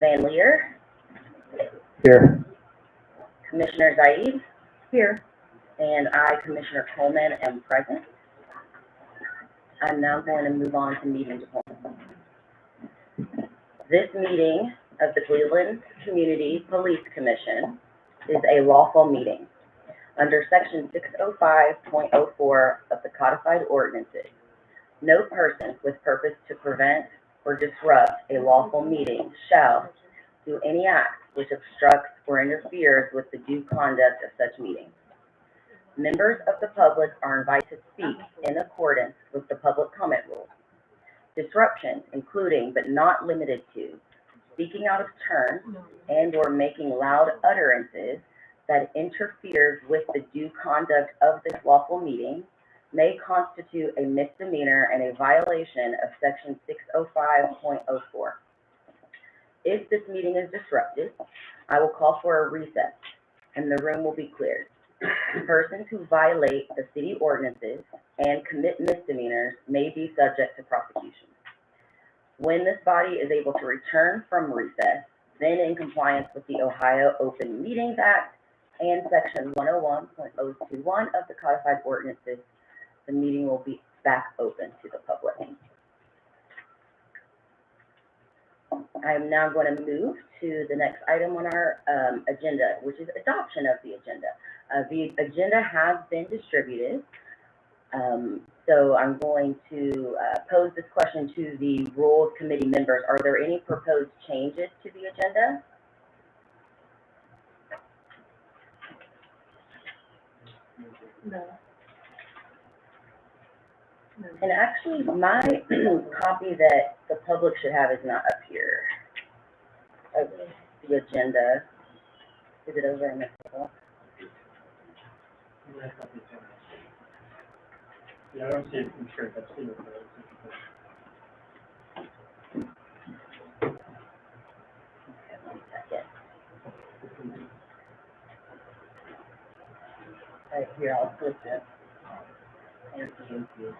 Van Leer, Here. Commissioner Zaid, Here. and I, Commissioner Coleman, am present. I'm now going to move on to meeting appointments. This meeting of the Cleveland Community Police Commission is a lawful meeting. Under Section 605.04 of the Codified Ordinances, no person with purpose to prevent or disrupt a lawful meeting shall do any act which obstructs or interferes with the due conduct of such meeting. Members of the public are invited to speak in accordance with the public comment rules. Disruption, including but not limited to speaking out of turn and or making loud utterances that interferes with the due conduct of this lawful meeting, may constitute a misdemeanor and a violation of Section 605.04. If this meeting is disrupted, I will call for a recess and the room will be cleared. Persons who violate the city ordinances and commit misdemeanors may be subject to prosecution. When this body is able to return from recess, then in compliance with the Ohio Open Meetings Act and Section 101.021 of the Codified Ordinances, the meeting will be back open to the public. I am now going to move to the next item on our agenda, which is adoption of the agenda. The agenda has been distributed, so I'm going to pose this question to the Rules Committee members. Are there any proposed changes to the agenda? No. And actually, my copy that the public should have is not up here. The agenda. Is it over in the table? Yeah, I don't see it from sure. I've seen it. Okay, 1 second. Right here, I'll flip it. Thank you.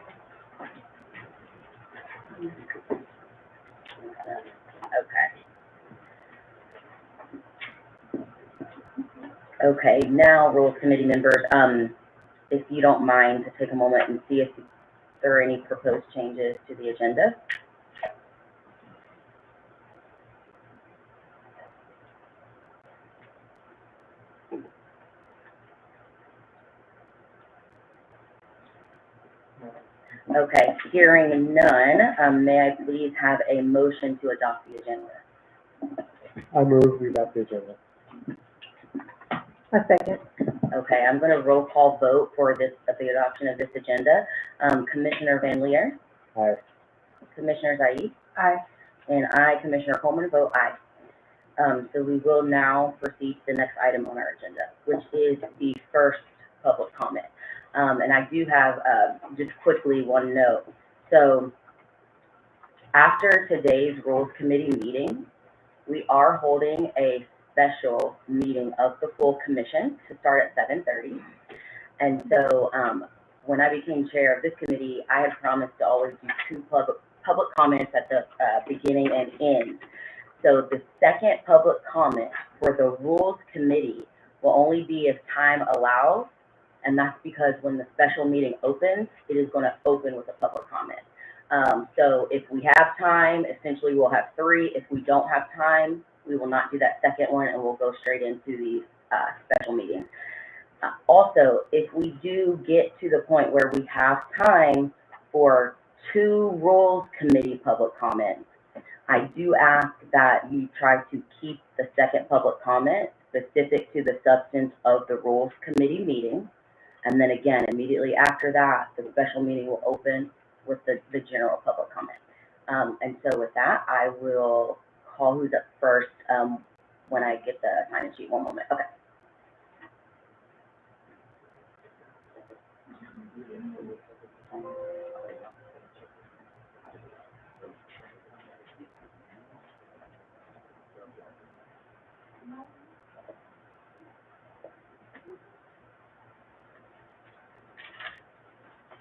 Okay, now Rules Committee members, if you don't mind to take a moment and see if there are any proposed changes to the agenda. Okay, hearing none, may I please have a motion to adopt the agenda? I move we adopt the agenda. A second. Okay, I'm going to roll call vote for the adoption of this agenda. Commissioner Van Leer, Aye. Commissioner Zaid, Aye. and I, Commissioner Coleman, vote aye. So we will now proceed to the next item on our agenda, which is the first public comment. And I do have just quickly one note. So after today's Rules Committee meeting, we are holding a special meeting of the full commission to start at 7:30. And so when I became chair of this committee, I had promised to always do 2 public comments at the beginning and end. So the second public comment for the Rules Committee will only be if time allows, and that's because when the special meeting opens, it is going to open with a public comment. So if we have time, essentially we'll have 3. If we don't have time, we will not do that second one, and we'll go straight into the special meeting. Also, if we do get to the point where we have time for 2 Rules Committee public comments, I do ask that you try to keep the second public comment specific to the substance of the Rules Committee meeting. And then again, immediately after that, the special meeting will open with the general public comment. And so with that, I will call who's up first when I get the sign-in sheet. One moment. Okay.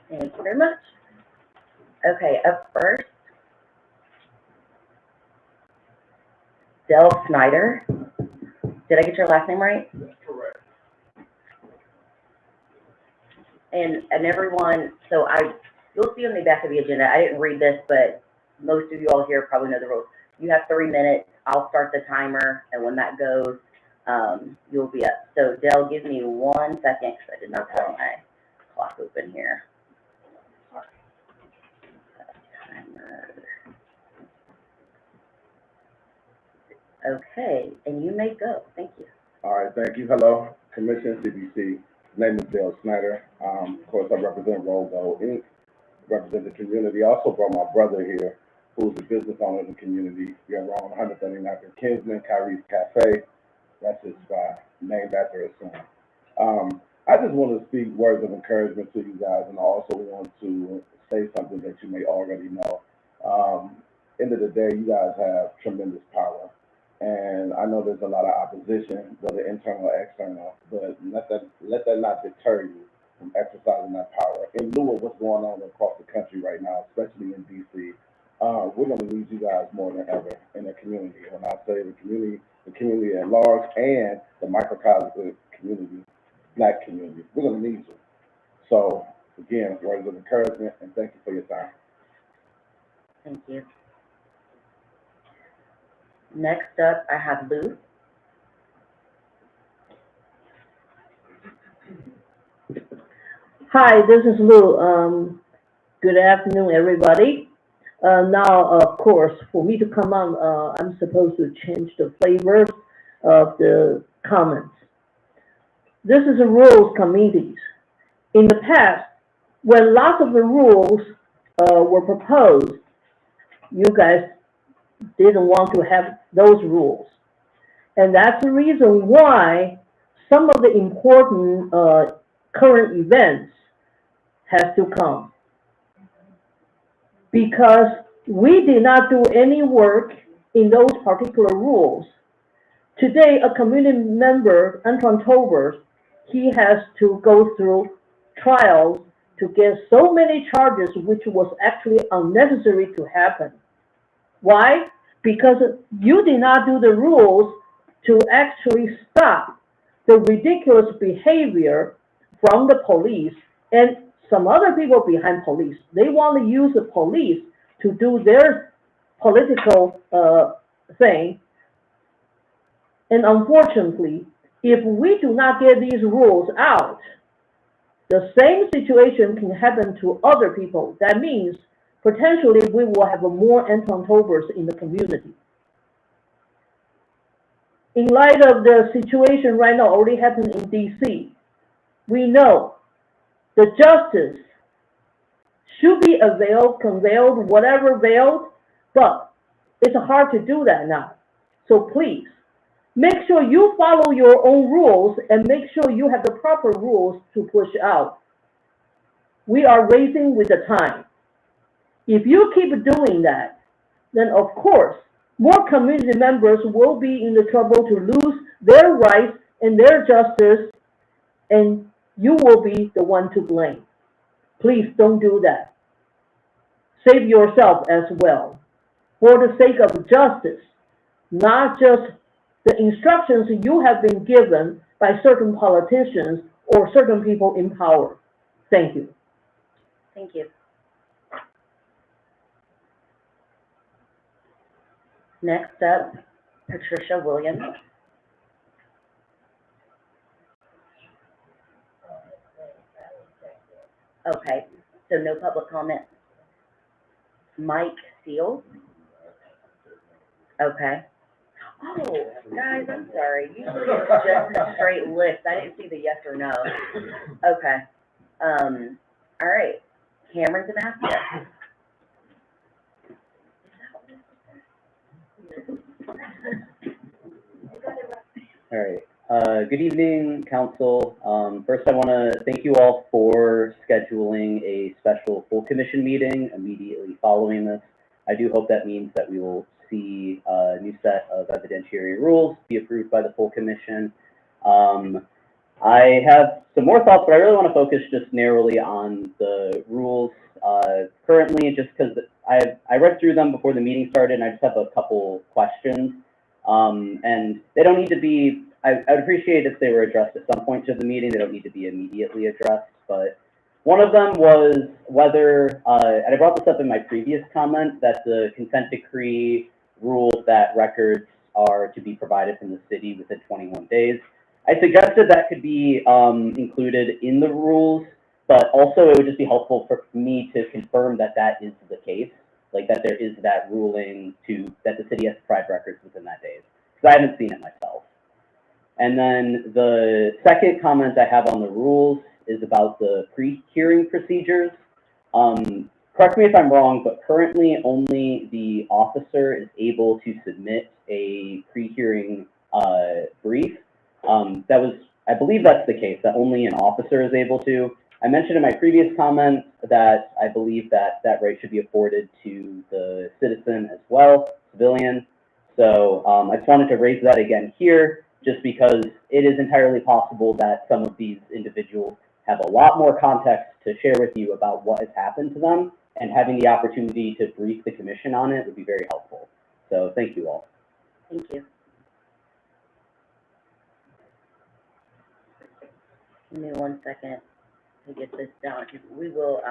Thank you very much. Okay, up first Del Snyder. Did I get your last name right? Correct. And everyone, so you'll see on the back of the agenda, I didn't read this, but most of you all here probably know the rules. You have 3 minutes, I'll start the timer, and when that goes, you'll be up. So Dell, give me 1 second, because I did not have my clock open here. Timer. Okay, and you may go, thank you. All right, thank you. Hello, Commission CBC. Name is Dale Snyder. Of course, I represent Roll Gold Inc., represent the community. I also brought my brother here, who's a business owner in the community. We are around 139th and Kinsman, Kyrie's Cafe. That's his spot, named after his son. I just want to speak words of encouragement to you guys, and I also want to say something that you may already know. End of the day, you guys have tremendous power. And I know there's a lot of opposition, whether internal or external, but let that not deter you from exercising that power. In lieu of what's going on across the country right now, especially in DC, we're going to need you guys more than ever in the community. When I say the community at large, and the microcosmic community, Black community, we're going to need you. So again, words of encouragement, and thank you for your time. Thank you. Next up, I have Lou. Hi, this is Lou. Good afternoon, everybody. Now, of course, for me to come on, I'm supposed to change the flavor of the comments. This is a rules committee. In the past, when lots of the rules were proposed, you guys didn't want to have those rules. And that's the reason why some of the important current events has to come. Because we did not do any work in those particular rules. Today, a community member, Antoine Tolbert, he has to go through trials to get so many charges which was actually unnecessary to happen. Why? Because you did not do the rules to actually stop the ridiculous behavior from the police and some other people behind police. They want to use the police to do their political thing. And unfortunately, if we do not get these rules out, the same situation can happen to other people. That means potentially we will have more Antoine Tolberts in the community. In light of the situation right now already happening in DC, we know the justice should be conveyed, whatever veiled, but it's hard to do that now. So please, make sure you follow your own rules and make sure you have the proper rules to push out. We are racing with the time. If you keep doing that, then of course, more community members will be in the trouble to lose their rights and their justice, and you will be the one to blame. Please don't do that. Save yourself as well, for the sake of justice, not just the instructions you have been given by certain politicians or certain people in power. Thank you. Thank you. Next up, Patricia Williams. Okay, so no public comment. Mike Steele. Okay. Oh, guys, I'm sorry. Usually it's just a straight list. I didn't see the yes or no. Okay. All right. Cameron Damascus. All right. Good evening, Council. First, I want to thank you all for scheduling a special full commission meeting immediately following this. I do hope that means that we will see a new set of evidentiary rules be approved by the full commission. I have some more thoughts, but I really want to focus just narrowly on the rules currently, just because I read through them before the meeting started, and I just have a couple questions. And they don't need to be, I would appreciate if they were addressed at some point of the meeting. They don't need to be immediately addressed, but one of them was whether, and I brought this up in my previous comment, that the consent decree rules that records are to be provided from the city within 21 days. I suggested that could be included in the rules, but also it would just be helpful for me to confirm that that is the case, like that there is that ruling that the city has to provide records within that days, because I haven't seen it myself. And then the second comment I have on the rules is about the pre-hearing procedures. Correct me if I'm wrong, but currently only the officer is able to submit a pre-hearing brief. I believe that's the case, that only an officer is able to. I mentioned in my previous comment that I believe that that right should be afforded to the citizen as well, civilian. So I just wanted to raise that again here, just because it is entirely possible that some of these individuals have a lot more context to share with you about what has happened to them, and having the opportunity to brief the commission on it would be very helpful. So thank you all. Thank you. Give me 1 second to get this down. We will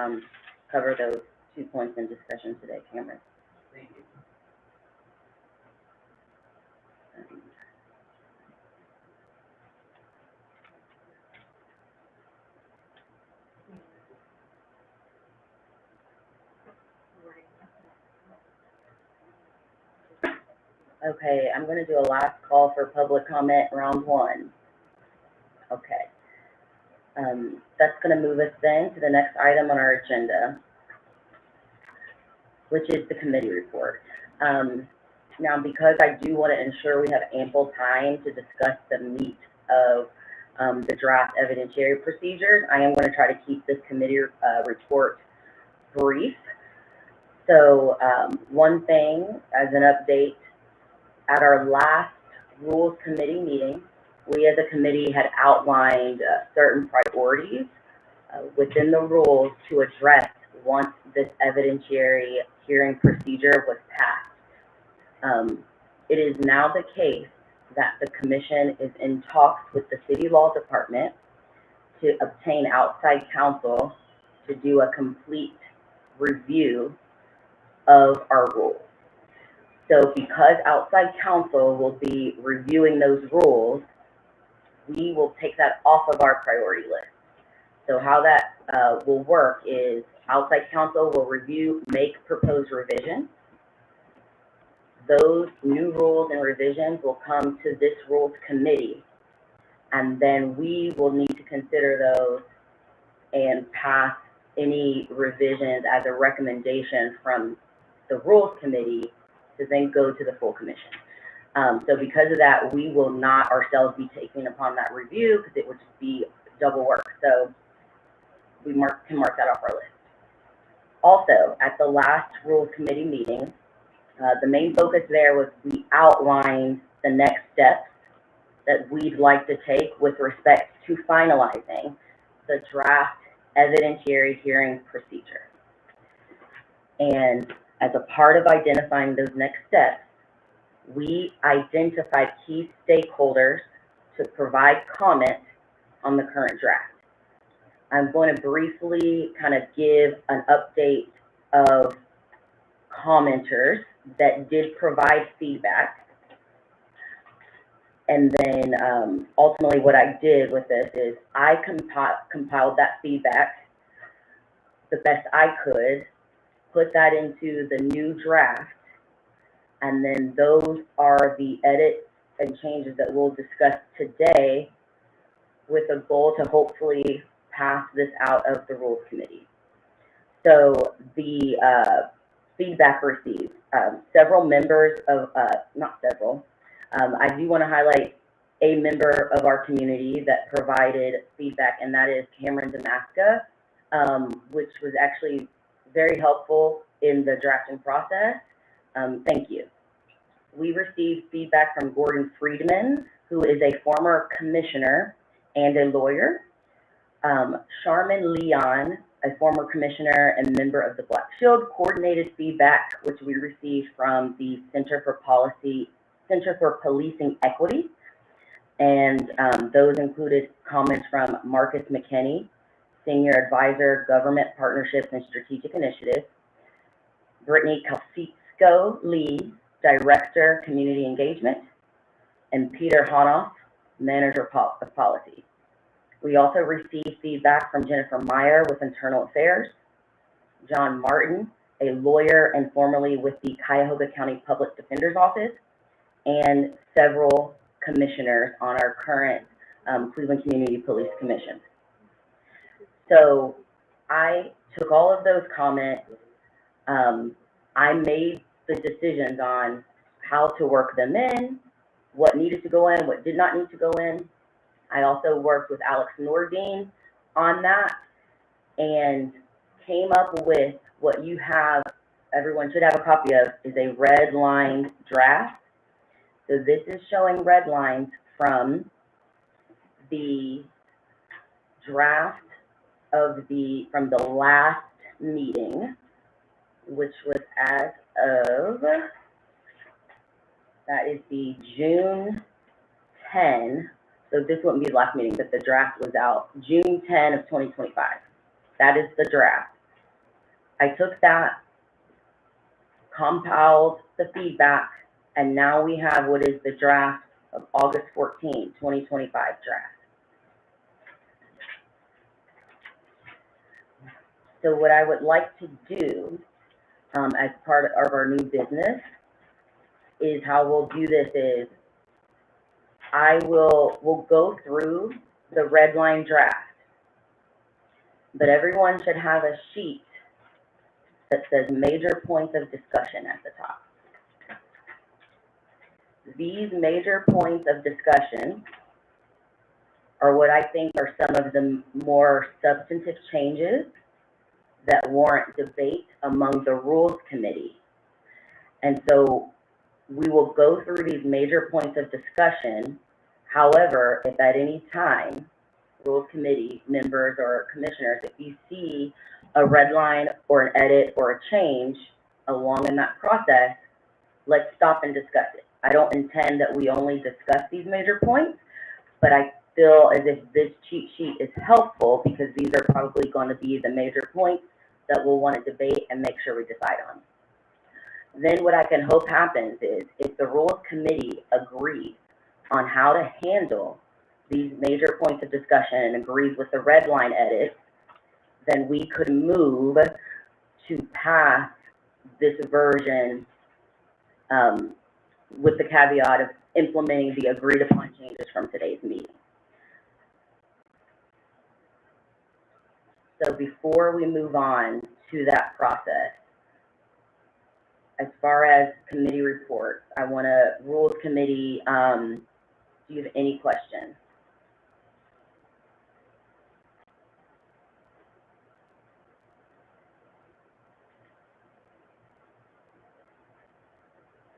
cover those 2 points in discussion today, Cameron. Thank you. Okay, I'm going to do a last call for public comment, round 1. Okay. That's going to move us then to the next item on our agenda, which is the committee report. Now, because I do want to ensure we have ample time to discuss the meat of the draft evidentiary procedures, I am going to try to keep this committee report brief. So one thing as an update, at our last Rules Committee meeting, we as a committee had outlined certain priorities within the rules to address once this evidentiary hearing procedure was passed. It is now the case that the commission is in talks with the City Law Department to obtain outside counsel to do a complete review of our rules. So because outside counsel will be reviewing those rules, we will take that off of our priority list. So how that will work is outside counsel will review, make proposed revisions. Those new rules and revisions will come to this rules committee, and then we will need to consider those and pass any revisions as a recommendation from the rules committee to then go to the full commission. So because of that, we will not ourselves be taking upon that review because it would just be double work. So we can mark that off our list. Also, at the last Rules Committee meeting, the main focus there was we outlined the next steps that we'd like to take with respect to finalizing the draft evidentiary hearing procedure. And as a part of identifying those next steps, we identified key stakeholders to provide comment on the current draft. I'm going to briefly kind of give an update of commenters that did provide feedback. And then ultimately what I did with this is I compiled that feedback the best I could, put that into the new draft, and then those are the edits and changes that we'll discuss today with a goal to hopefully pass this out of the Rules Committee. So the feedback received, several members of, not several, I do want to highlight a member of our community that provided feedback, and that is Cameron Damaska, which was actually very helpful in the drafting process. Thank you. We received feedback from Gordon Friedman, who is a former commissioner and a lawyer. Charmin Leon, a former commissioner and member of the Black Shield, coordinated feedback, which we received from the Center for Policy Center for Policing Equity. And those included comments from Marcus McKinney, Senior Advisor, Government Partnerships and Strategic Initiatives, Brittany Kalsitsko Lee, Director, Community Engagement, and Peter Honoff, Manager of Policy. We also received feedback from Jennifer Meyer with Internal Affairs, John Martin, a lawyer and formerly with the Cuyahoga County Public Defender's Office, and several commissioners on our current Cleveland Community Police Commission. So I took all of those comments. I made the decisions on how to work them in, what needed to go in, what did not need to go in. I also worked with Alex Nordine on that and came up with what you have, everyone should have a copy of, is a red line draft. So this is showing red lines from the draft of from the last meeting, which was as of, that is the June 10. So this wouldn't be the last meeting, but the draft was out June 10 of 2025. That is the draft. I took that, compiled the feedback, and now we have what is the draft of August 14, 2025 draft. So what I would like to do as part of our new business is how we'll do this is we'll go through the red line draft, but everyone should have a sheet that says major points of discussion at the top. These major points of discussion are what I think are some of the more substantive changes that warrant debate among the Rules Committee. And so we will go through these major points of discussion. However, if at any time, Rules Committee members or commissioners, if you see a red line or an edit or a change along in that process, let's stop and discuss it. I don't intend that we only discuss these major points, but I feel as if this cheat sheet is helpful because these are probably going to be the major points that we'll want to debate and make sure we decide on. Then what I can hope happens is if the Rules Committee agrees on how to handle these major points of discussion and agrees with the red line edit, then we could move to pass this version with the caveat of implementing the agreed upon changes from today's meeting. So before we move on to that process, as far as committee reports, I want to, Rules Committee, do you have any questions?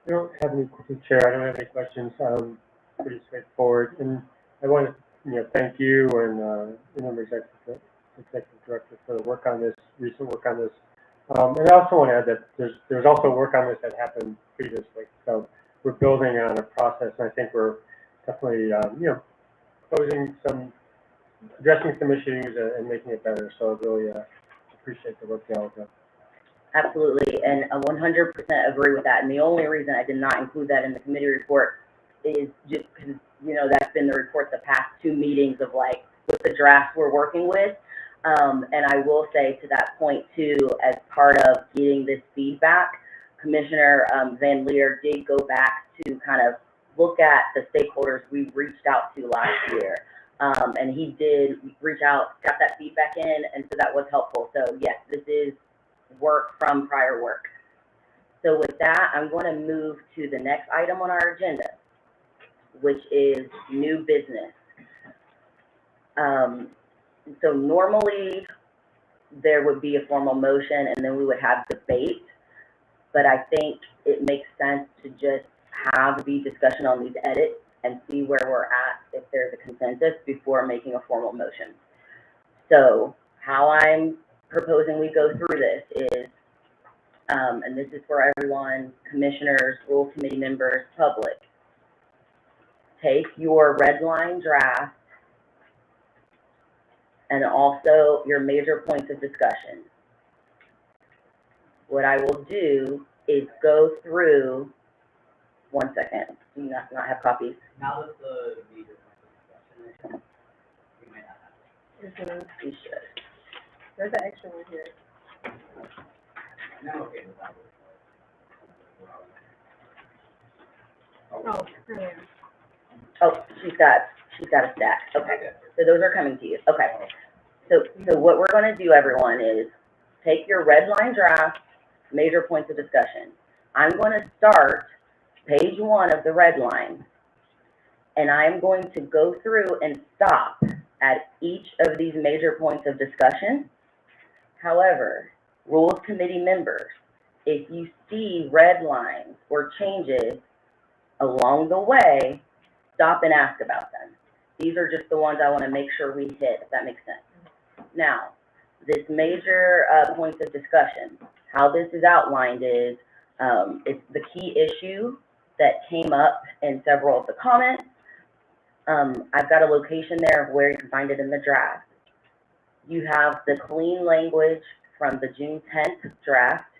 I don't have any questions, Chair. I don't have any questions. Pretty straightforward. And I want to, thank you and the member executive director for the work on this, recent work on this. And I also want to add that there's also work on this that happened previously. So we're building on a process, and I think we're definitely, addressing some issues and making it better. So I really appreciate the work y'all have done. Absolutely, and I 100% agree with that. And the only reason I did not include that in the committee report is just because, that's been the report the past two meetings of like with the drafts we're working with. And I will say to that point too, as part of getting this feedback, Commissioner Van Leer did go back to kind of look at the stakeholders we reached out to last year. And he did reach out, got that feedback in, and so that was helpful. So yes, this is work from prior work. So with that, I'm going to move to the next item on our agenda, which is new business. So normally there would be a formal motion and then we would have debate, but I think it makes sense to just have the discussion on these edits and see where we're at if there's a consensus before making a formal motion. So how I'm proposing we go through this is, and this is for everyone, commissioners, Rules Committee members, public, take your red line draft and also your major points of discussion. What I will do is go through, one second, do you not have copies? Now that the major discussion, we might not have. You should. There's an extra one here. I'm okay with that. Oh, yeah. Oh, she's got a stack, okay. So those are coming to you, okay. So what we're gonna do, everyone, is take your red line draft, major points of discussion. I'm gonna start page 1 of the red line, and I'm going to go through and stop at each of these major points of discussion. However, Rules Committee members, if you see red lines or changes along the way, stop and ask about them. These are just the ones I want to make sure we hit, if that makes sense. Now, this major points of discussion, how this is outlined is, it's the key issue that came up in several of the comments. I've got a location there of where you can find it in the draft. You have the clean language from the June 10th draft,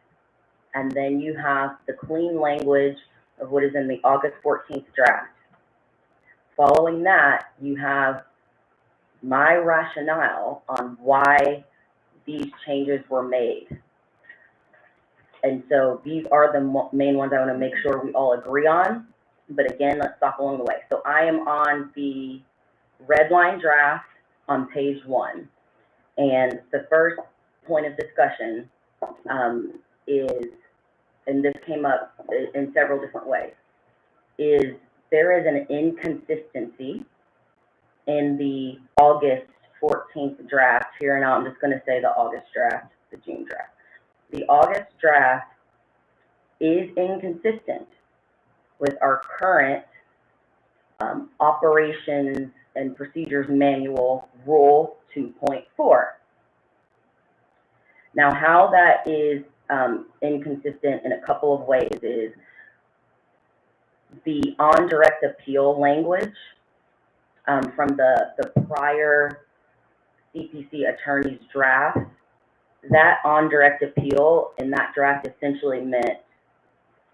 and then you have the clean language of what is in the August 14th draft. Following that, you have my rationale on why these changes were made. And so these are the main ones I want to make sure we all agree on. But again, let's stop along the way. So I am on the red line draft on page 1. And the first point of discussion is, and this came up in several different ways, is there is an inconsistency in the August 14th draft. Here now I'm just going to say the August draft, the June draft. The August draft is inconsistent with our current operations and procedures manual, Rule 2.4. Now, how that is inconsistent in a couple of ways is the on direct appeal language from the prior CPC attorney's draft. That on direct appeal in that draft essentially meant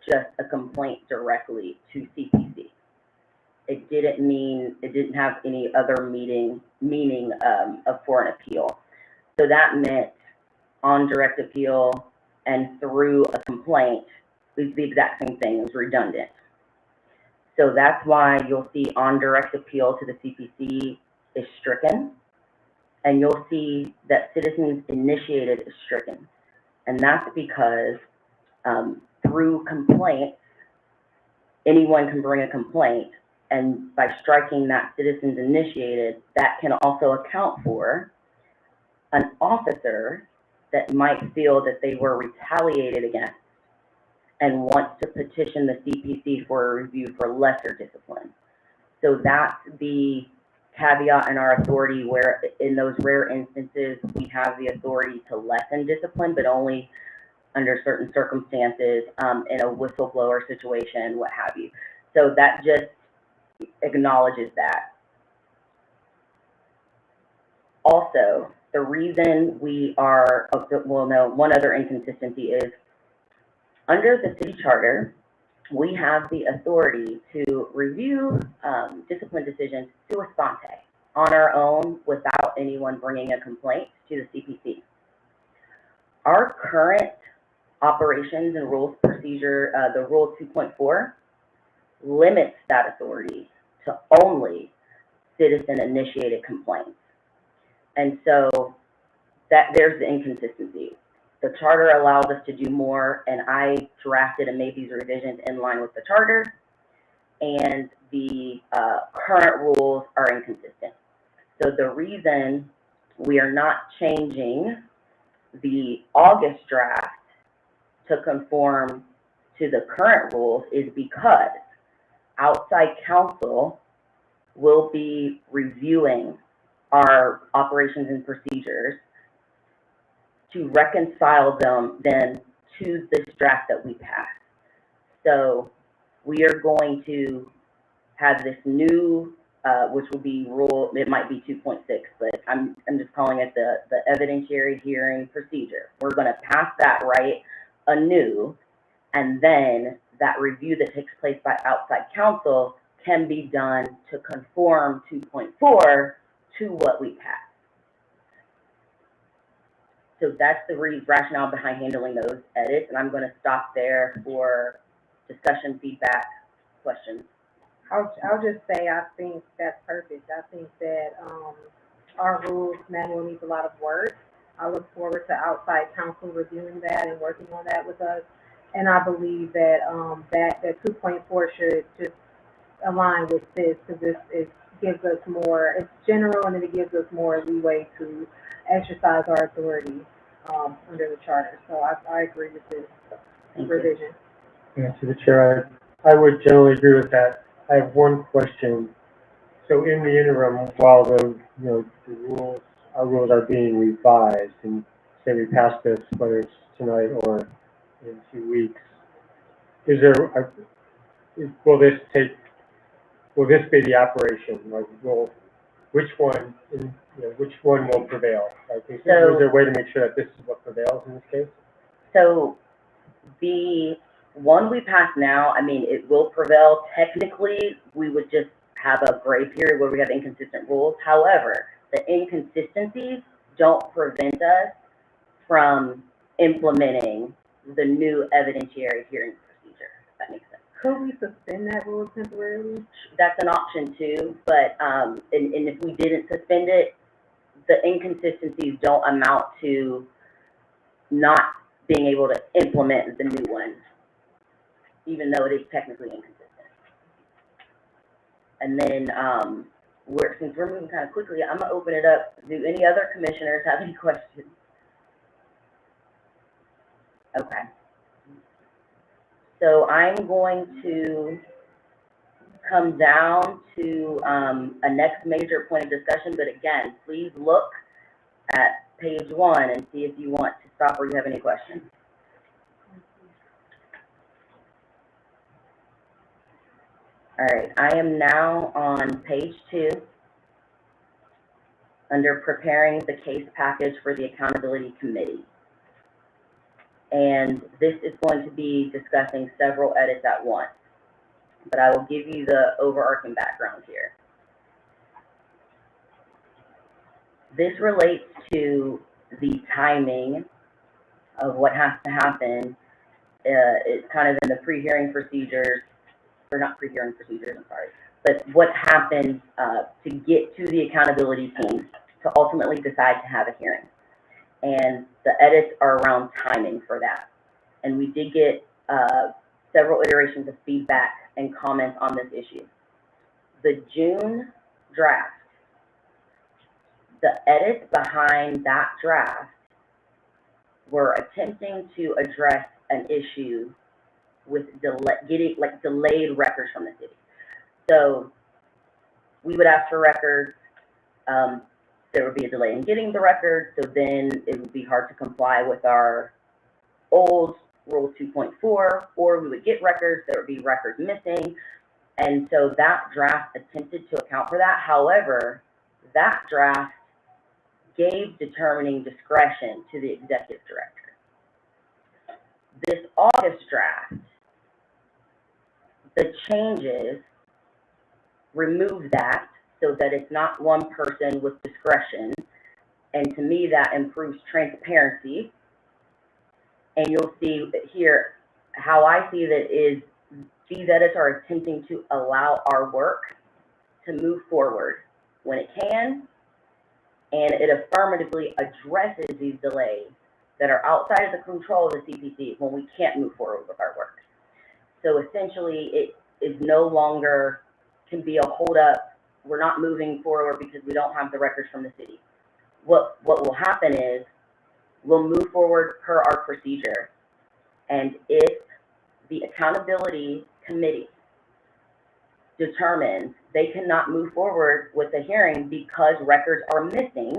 just a complaint directly to CPC. It didn't have any other meaning for an appeal. So that meant on direct appeal and through a complaint is the exact same thing. It was redundant. So that's why you'll see on direct appeal to the CPC is stricken, and you'll see that citizens initiated is stricken. And that's because through complaints, anyone can bring a complaint, and by striking that citizens initiated, that can also account for an officer that might feel that they were retaliated against and wants to petition the CPC for a review for lesser discipline. So that's the caveat in our authority where in those rare instances, we have the authority to lessen discipline, but only under certain circumstances, in a whistleblower situation, what have you. So that just acknowledges that. Also, the reason we are, well, no, one other inconsistency is under the city charter, we have the authority to review discipline decisions sua sponte, on our own, without anyone bringing a complaint to the CPC. Our current operations and rules procedure, the Rule 2.4, limits that authority to only citizen-initiated complaints. And so there's the inconsistency. The charter allows us to do more, and I drafted and made these revisions in line with the charter, and the current rules are inconsistent. So the reason we are not changing the August draft to conform to the current rules is because outside counsel will be reviewing our operations and procedures to reconcile them then to this draft that we passed. So we are going to had this new, which will be rule, it might be 2.6, but I'm just calling it the evidentiary hearing procedure. We're gonna pass that right anew, and then that review that takes place by outside counsel can be done to conform 2.4 to what we passed. So that's the rationale behind handling those edits, and I'm gonna stop there for discussion, feedback, questions. I'll just say, I think that's perfect. I think that, our rules manual needs a lot of work. I look forward to outside counsel reviewing that and working on that with us. And I believe that, that 2.4 should just align with this, because this gives us more, it's general, and then it gives us more leeway to exercise our authority, under the charter. So I agree with this revision. Yeah, to the chair, I would generally agree with that. I have one question. So in the interim, while the rules, our rules are being revised, and say we pass this, whether it's tonight or in 2 weeks, will this be the operation? Like, which one will prevail? Like, is there a way to make sure that this is what prevails in this case? So the one we pass now, I mean, it will prevail. Technically, we would just have a gray period where we have inconsistent rules. However, the inconsistencies don't prevent us from implementing the new evidentiary hearing procedure, if that makes sense. Could we suspend that rule temporarily? That's an option too, but, and if we didn't suspend it, the inconsistencies don't amount to not being able to implement the new one, even though it is technically inconsistent. And then, since we're moving kind of quickly, I'm gonna open it up. Do any other commissioners have any questions? Okay. So I'm going to come down to a next major point of discussion, but again, please look at page 1 and see if you want to stop or you have any questions. All right, I am now on page 2 under preparing the case package for the accountability committee. And this is going to be discussing several edits at once, but I will give you the overarching background here. This relates to the timing of what has to happen. It's kind of in the pre-hearing procedures, or not pre-hearing procedures, I'm sorry, but what happens to get to the accountability team to ultimately decide to have a hearing. And the edits are around timing for that. And we did get several iterations of feedback and comments on this issue. The June draft, the edits behind that draft were attempting to address an issue with delayed records from the city. So we would ask for records, there would be a delay in getting the records, so then it would be hard to comply with our old Rule 2.4, or we would get records, there would be records missing, and so that draft attempted to account for that. However, that draft gave determining discretion to the executive director. This August draft, the changes remove that so that it's not one person with discretion, and to me that improves transparency. And you'll see here how I see that is these edits are attempting to allow our work to move forward when it can, and it affirmatively addresses these delays that are outside of the control of the CPC when we can't move forward with our work. So essentially it is no longer can be a holdup. We're not moving forward because we don't have the records from the city. What will happen is we'll move forward per our procedure, and if the accountability committee determines they cannot move forward with the hearing because records are missing,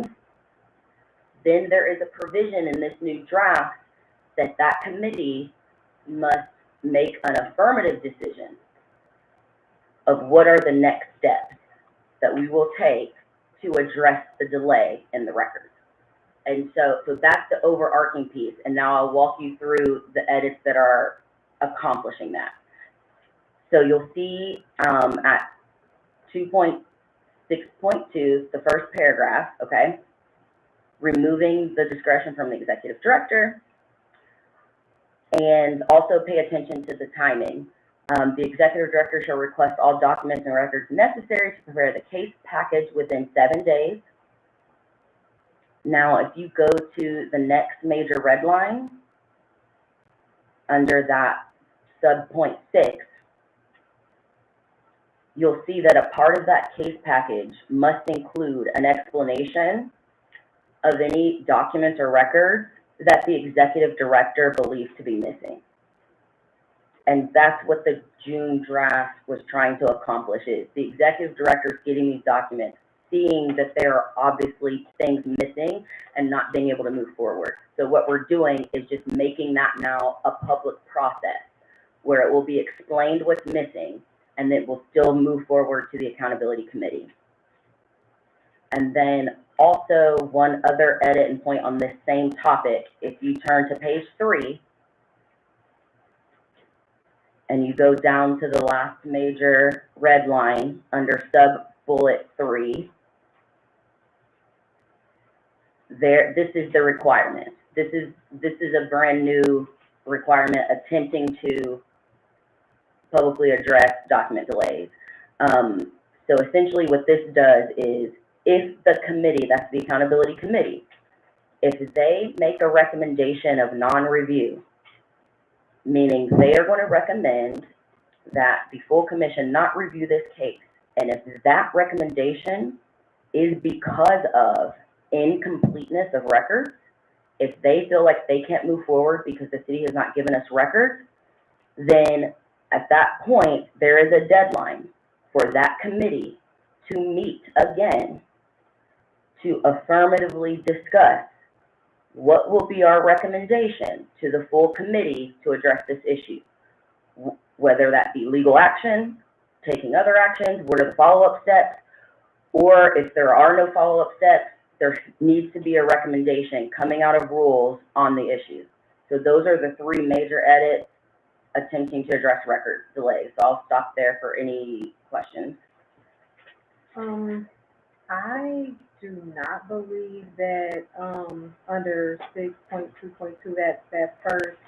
then there is a provision in this new draft that that committee must make an affirmative decision of what are the next steps that we will take to address the delay in the records. And so that's the overarching piece, and now I'll walk you through the edits that are accomplishing that. So you'll see at 2.6.2, the first paragraph, okay, removing the discretion from the executive director, and also pay attention to the timing. The executive director shall request all documents and records necessary to prepare the case package within 7 days. Now, if you go to the next major red line, under that sub-point 6, you'll see that a part of that case package must include an explanation of any documents or records that the executive director believes to be missing. And that's what the June draft was trying to accomplish, is the executive director is getting these documents, seeing that there are obviously things missing and not being able to move forward. So what we're doing is just making that now a public process where it will be explained what's missing, and it will still move forward to the accountability committee. And then also one other edit and point on this same topic, if you turn to page 3, and you go down to the last major red line under sub-bullet 3, this is the requirement. This is a brand new requirement attempting to publicly address document delays. So essentially what this does is, if the committee, that's the accountability committee, if they make a recommendation of non-review, meaning they are going to recommend that the full commission not review this case, and if that recommendation is because of incompleteness of records, if they feel like they can't move forward because the city has not given us records, then at that point, there is a deadline for that committee to meet again to affirmatively discuss what will be our recommendation to the full committee to address this issue, whether that be legal action, taking other actions, what are the follow-up steps, or if there are no follow-up steps, there needs to be a recommendation coming out of rules on the issue. So those are the 3 major edits attempting to address record delays. So I'll stop there for any questions. I do not believe that, under 6.2.2, that first,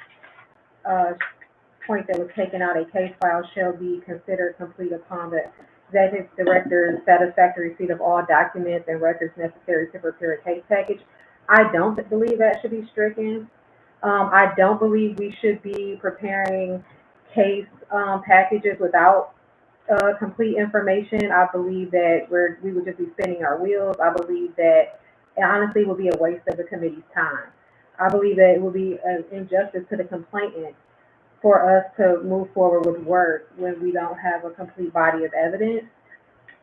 point that was taken out, a case file shall be considered complete upon the executive director's satisfactory receipt of all documents and records necessary to prepare a case package. I don't believe that should be stricken. I don't believe we should be preparing case, packages without complete information. I believe that we would just be spinning our wheels. I believe that it honestly would be a waste of the committee's time. I believe that it would be an injustice to the complainant for us to move forward with work when we don't have a complete body of evidence.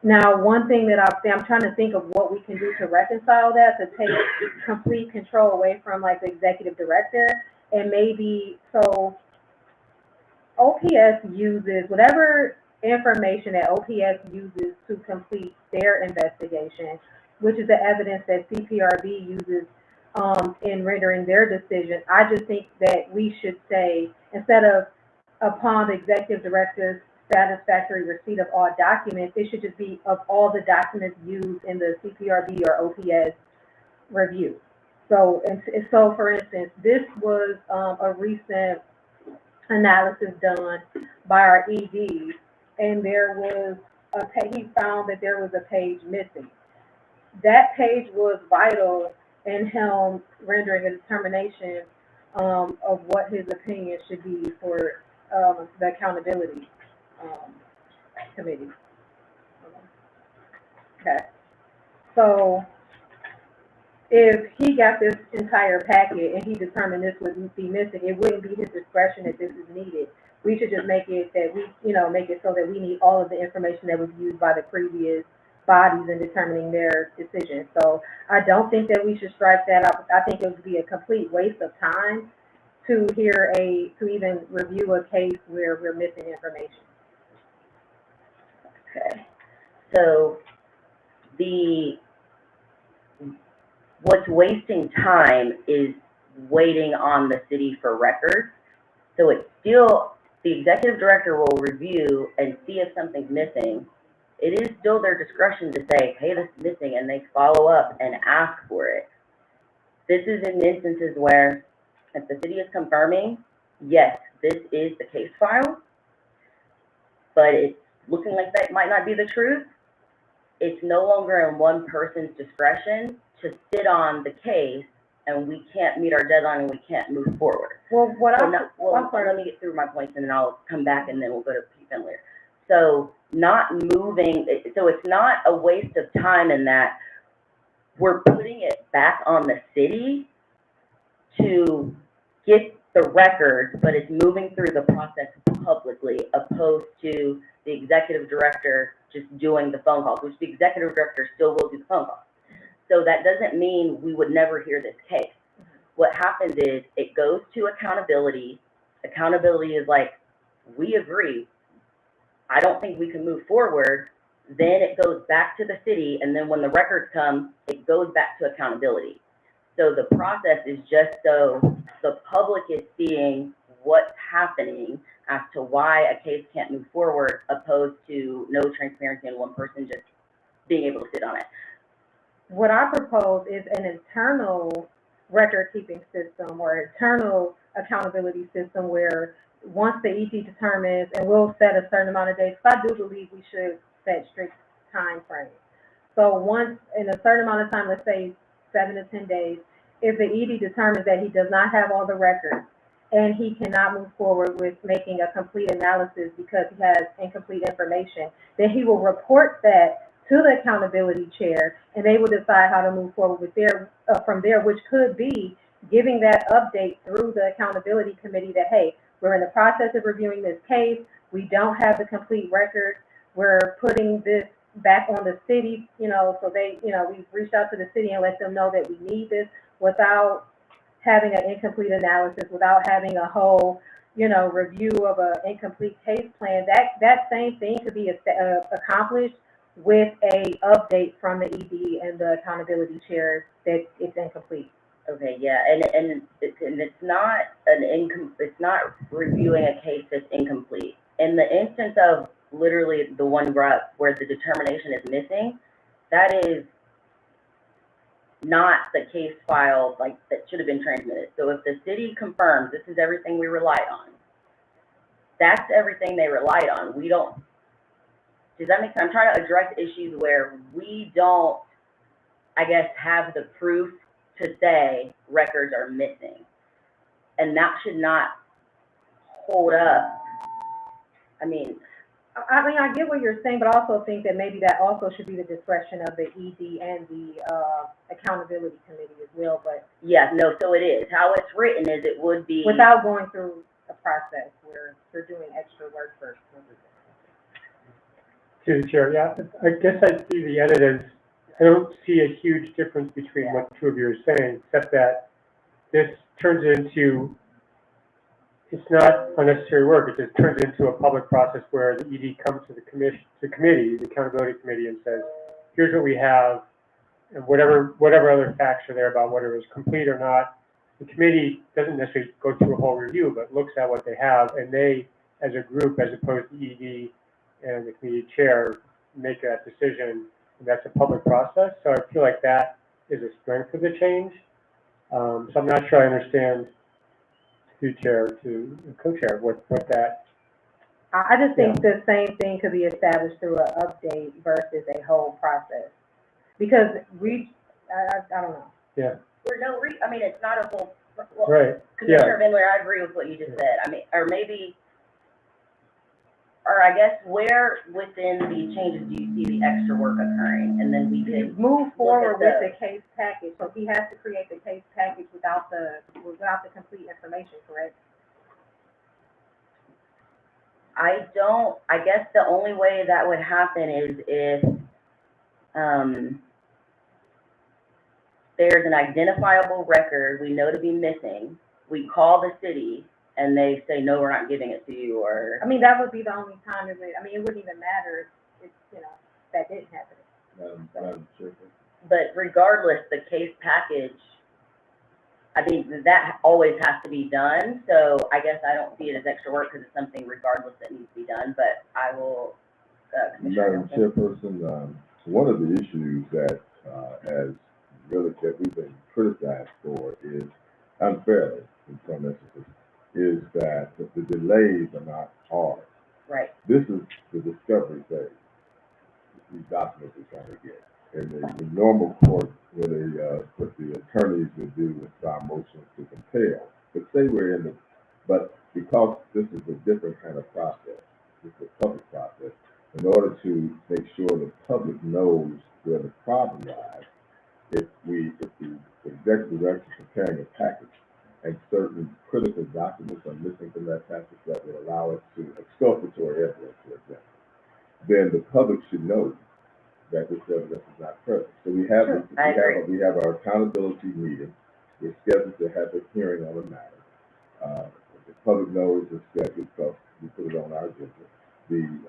Now, one thing that I'm trying to think of what we can do to reconcile that, to take complete control away from like the executive director, and maybe, so OPS uses whatever information that OPS uses to complete their investigation, which is the evidence that CPRB uses in rendering their decision. I just think that we should say, instead of upon the executive director's satisfactory receipt of all documents, it should just be of all the documents used in the CPRB or OPS review. So, for instance, this was a recent analysis done by our ED, and there was he found that there was a page missing. That page was vital in him rendering a determination of what his opinion should be for the accountability committee. Okay, so if he got this entire packet and he determined this would be missing, it wouldn't be his discretion that this is needed. We should just make it that make it so that we need all of the information that was used by the previous bodies in determining their decision. So I don't think that we should strike that out. I think it would be a complete waste of time to even review a case where we're missing information. Okay, so what's wasting time is waiting on the city for records. So it's still, the executive director will review and see if something's missing. It is still their discretion to say, hey, this is missing, and they follow up and ask for it. This is in instances where, if the city is confirming, yes, this is the case file, but it's looking like that might not be the truth, it's no longer in one person's discretion to sit on the case, and we can't meet our deadline and we can't move forward. Well, what So I'm, not, well, let me get through my points and then I'll come back and then we'll go to P. Finley. So not moving, so it's not a waste of time in that we're putting it back on the city to get the records, but it's moving through the process publicly, opposed to the executive director just doing the phone calls, which the executive director still will do the phone calls. So that doesn't mean we would never hear this case. What happens is it goes to accountability. Accountability is like, we agree, I don't think we can move forward. Then it goes back to the city, and then when the records come, it goes back to accountability. So the process is just so the public is seeing what's happening as to why a case can't move forward, opposed to no transparency and one person just being able to sit on it. what I propose is an internal record-keeping system or internal accountability system where once the ED determines, and we'll set a certain amount of days, because I do believe we should set strict time frames. So once in a certain amount of time, let's say 7 to 10 days, if the ED determines that he does not have all the records and he cannot move forward with making a complete analysis because he has incomplete information, then he will report that to the accountability chair, and they will decide how to move forward with from there, which could be giving that update through the accountability committee that, hey, we're in the process of reviewing this case, we don't have the complete record, we're putting this back on the city, so they, we've reached out to the city and let them know that we need this without having an incomplete analysis, without having a whole, review of an incomplete case plan. That same thing could be accomplished with a update from the ED and the accountability chair that it's incomplete. Okay, yeah, and it's not it's not reviewing a case that's incomplete. In the instance of literally the one where the determination is missing, that is not the case file that should have been transmitted. So if the city confirms this is everything we relied on, that's everything they relied on. We don't. Does that make sense? I'm trying to address issues where we don't, I guess, have the proof to say records are missing. And that should not hold up. I get what you're saying, but I also think that maybe that also should be the discretion of the ED and the accountability committee as well, but. Yeah, no, so it is. How it's written is it would be. Without going through a process where they're doing extra work first. To the chair, yeah, I guess I see the edit as, I don't see a huge difference between what the two of you are saying, except that this turns into, it's not unnecessary work, it just turns into a public process where the ED comes to the committee, the accountability committee, and says, here's what we have, and whatever other facts are there about whether it was complete or not. The committee doesn't necessarily go through a whole review, but looks at what they have, and they, as a group, as opposed to ED and the committee chair, make that decision, and that's a public process. So I feel like that is a strength of the change. So I'm not sure I understand to chair to co-chair what that. I just think the same thing could be established through an update versus a whole process. Because I don't know. Yeah. It's not a whole, well, Right. Commissioner Vindler, I agree with what you just said. Or maybe, or I guess where within the changes do you see the extra work occurring? And then we could move forward with the the case package. So he has to create the case package without the complete information, correct? I guess the only way that would happen is if, there's an identifiable record we know to be missing, we call the city, and they say, no, we're not giving it to you, or. That would be the only time it wouldn't even matter if that didn't happen. Madam Chairperson. But regardless, the case package, I mean, that always has to be done, so I guess I don't see it as extra work, because it's something regardless that needs to be done, but I will, Commissioner Madam Chairperson, one of the issues that we've been criticized for is unfairly, in some instances, is that the delays are not ours. Right, This is the discovery phase. These documents are trying to get. And the normal court, what the attorneys would do is file motions to compel. But say we're in but because this is a different kind of process, it's a public process, in order to make sure the public knows where the problem lies, if the executive director is preparing a package and certain critical documents are missing from that package that would allow us to exculpatory evidence, for example, then the public should know that this evidence is not present. So we have our accountability meeting. We're scheduled to have a hearing on the matter. The public knows it's scheduled because we put it on our agenda. The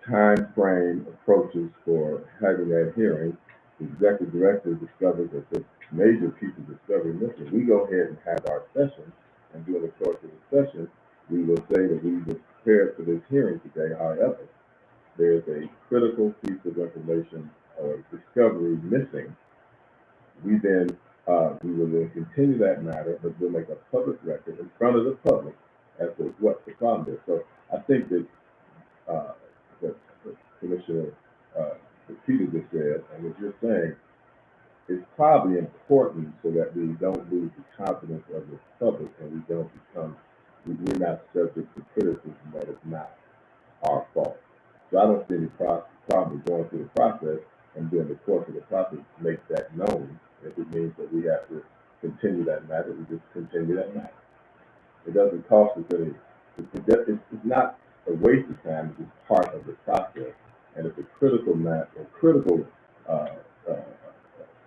time frame approaches for having that hearing. The executive director discovers that the major piece of discovery missing. We go ahead and have our session, and during the course of the session, we will say that we were prepared for this hearing today. However, there's a critical piece of information or discovery missing. We will then continue that matter, but we'll make a public record in front of the public as to what the problem is. So I think that Commissioner Peter just said, and what you're saying, is probably important so that we don't lose the confidence of the public and we're not subject to criticism that is not our fault. So I don't see any problem going through the process and during the course of the process make that known. If it means that we have to continue that matter, we just continue that matter. It doesn't cost us any, it's not a waste of time, it's just part of the process. And it's a critical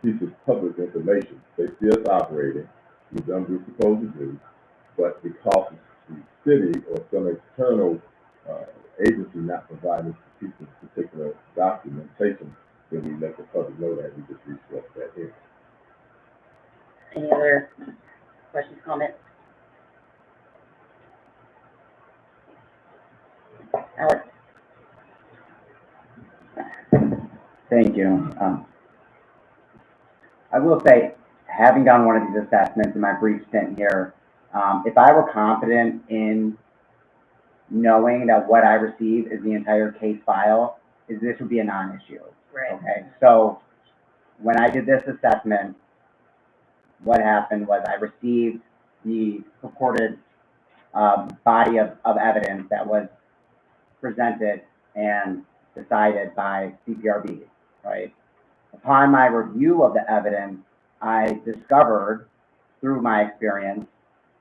piece of public information. They see us operating, we've done what we're supposed to do, but because the city or some external agency not providing this piece of particular documentation, then we let the public know that, we just reset that here. any other questions, comments? Alex? Thank you. I will say, having done one of these assessments in my brief stint here, if I were confident in knowing that what I received is the entire case file, this would be a non-issue. Right. Okay, so when I did this assessment, what happened was I received the purported body of evidence that was presented and decided by CPRB, right? Upon my review of the evidence, I discovered through my experience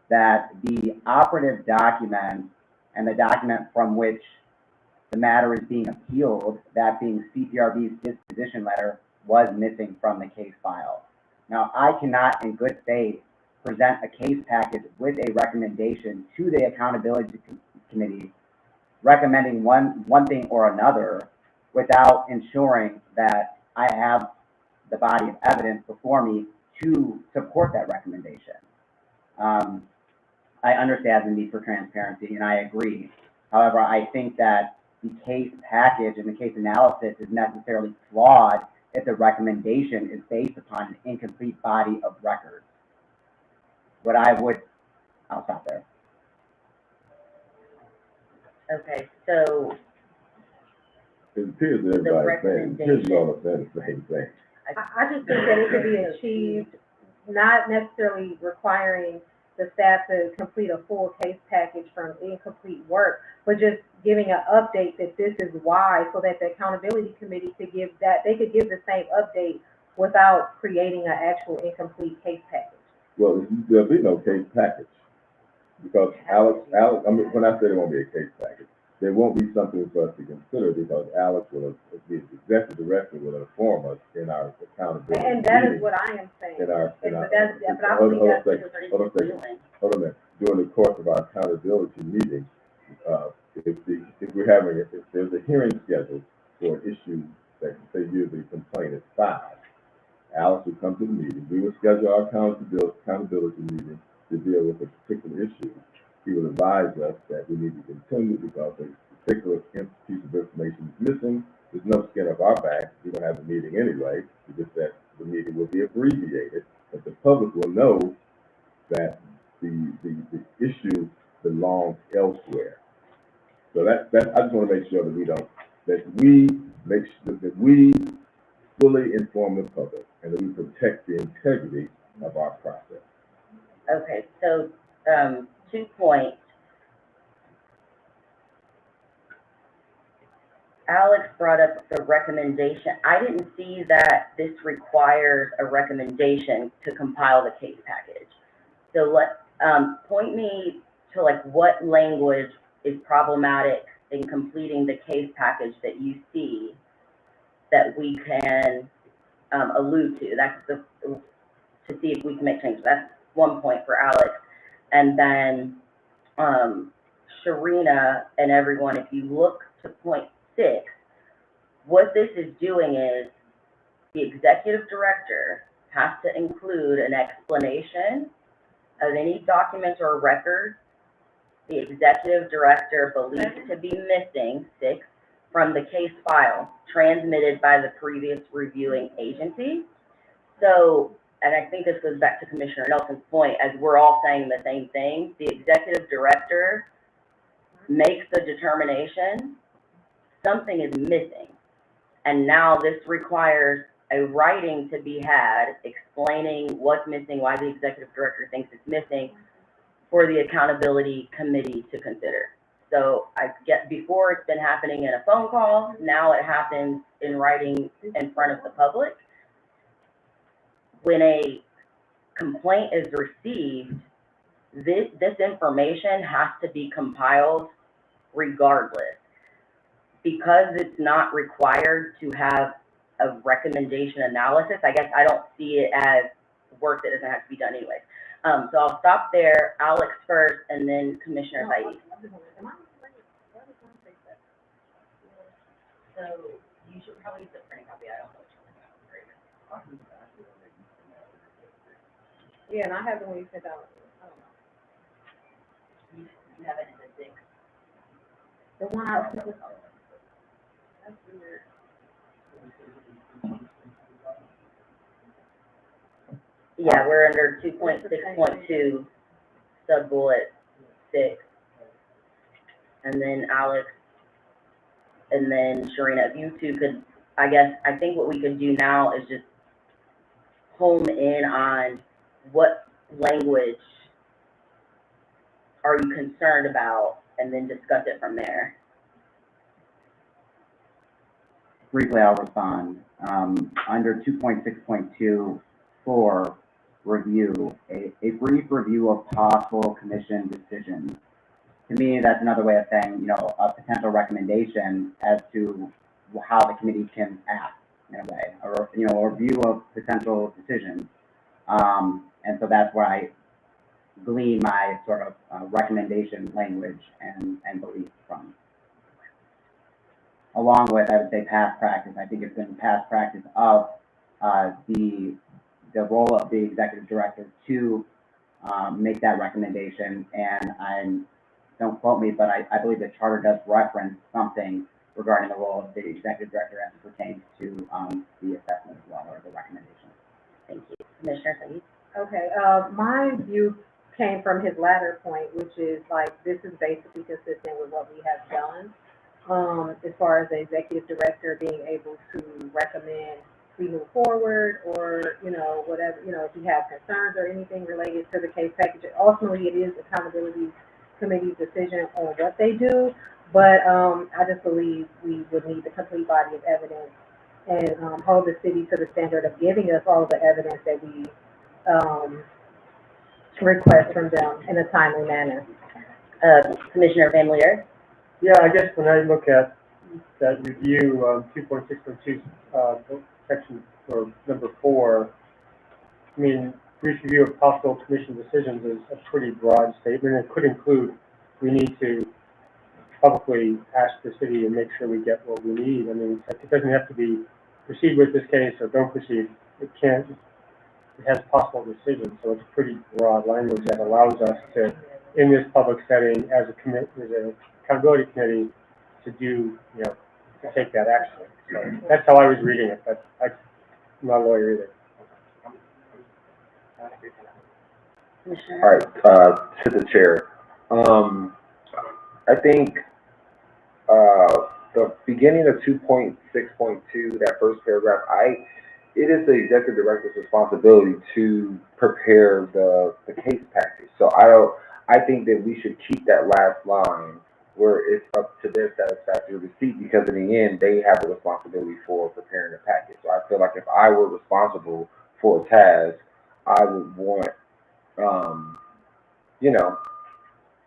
that the operative document and the document from which the matter is being appealed, that being CPRB's disposition letter, was missing from the case file. Now, I cannot, in good faith, present a case package with a recommendation to the Accountability Committee recommending one thing or another without ensuring that I have the body of evidence before me to support that recommendation. I understand the need for transparency, and I agree. However, I think that the case package and the case analysis is necessarily flawed if the recommendation is based upon an incomplete body of records. I'll stop there. Okay, so It appears that everybody's saying the same thing. I just think that it could be achieved, not necessarily requiring the staff to complete a full case package from incomplete work, but just giving an update that this is why, so that the Accountability Committee could give the same update without creating an actual incomplete case package. Well, there'll be no case package, because Alex, I mean, when I say there won't be a case package, there won't be something for us to consider, because Alex will, the executive director will inform us in our accountability. And that is what I am saying. Hold on a second. During the course of our accountability meeting, if there's a hearing scheduled for an aspect, say here the complaint is filed. Alex would come to the meeting, we would schedule our accountability meeting to deal with a particular issue. He would advise us that we need to continue because a particular piece of information is missing. There's no skin off our back. We don't have a meeting anyway. It's just that the meeting will be abbreviated, but the public will know that the issue belongs elsewhere. So I just want to make sure that we fully inform the public and that we protect the integrity of our process. Okay, so, 2 points. Alex brought up the recommendation. I didn't see that this requires a recommendation to compile the case package. So point me to like what language is problematic in completing the case package that you see that we can allude to. That's to see if we can make changes. That's 1 point for Alex. And then Sharina and everyone, if you look to point 6, what this is doing is the executive director has to include an explanation of any documents or records the executive director believes to be missing, 6, from the case file transmitted by the previous reviewing agency. So, and I think this goes back to Commissioner Nelson's point, as we're all saying the same thing, the executive director makes the determination something is missing. And now this requires a writing to be had explaining what's missing, why the executive director thinks it's missing, for the accountability committee to consider. So I get, before it's been happening in a phone call, now it happens in writing in front of the public. When a complaint is received, this information has to be compiled regardless. Because it's not required to have a recommendation analysis, I guess I don't see it as work that doesn't have to be done anyways. So I'll stop there. Alex first, and then Commissioner Said. So you should probably use the printed copy. I don't know which one. Yeah, and I have the one you sent out. I don't know. You have it in the 6. The one I sent was. That's weird. Yeah, we're under 2.6.2, sub-bullet 6. And then Alex, and then Sharina, if you two could, I think what we could do now is just home in on what language are you concerned about, and then discuss it from there. Briefly, I'll respond. Under 2.6.2 for review, a brief review of possible commission decisions. To me, that's another way of saying, a potential recommendation as to how the committee can act in a way, or, a review of potential decisions. And so that's where I glean my sort of recommendation language and belief from. Along with, I would say, past practice. I think it's been past practice of the role of the executive director to make that recommendation. And don't quote me, but I believe the charter does reference something regarding the role of the executive director as it pertains to the assessment as well, or the recommendation. Thank you. Commissioner Said? Okay, my view came from his latter point, which is like, this is basically consistent with what we have done. As far as the executive director being able to recommend we move forward, or, whatever, if you have concerns or anything related to the case package. Ultimately, it is accountability committee's decision on what they do, but I just believe we would need the complete body of evidence and hold the city to the standard of giving us all the evidence that we request from them in a timely manner. Commissioner Van Leer? Yeah, I guess when I look at that review, 2.6.2, section or number 4, I mean, brief review of possible commission decisions is a pretty broad statement. It could include, we need to publicly ask the city and make sure we get what we need. I mean, it doesn't have to be proceed with this case or don't proceed. It has possible decisions, so it's pretty broad language that allows us to, in this public setting, as a accountability committee, to do, to take that action. So that's how I was reading it, but I'm not a lawyer either. Commissioner? All right, to the chair. I think, the beginning of 2.6.2, that first paragraph, it is the executive director's responsibility to prepare the case package. So I think that we should keep that last line where it's up to their satisfactory receipt, because in the end, they have the responsibility for preparing the package. So I feel like if I were responsible for a task, I would want,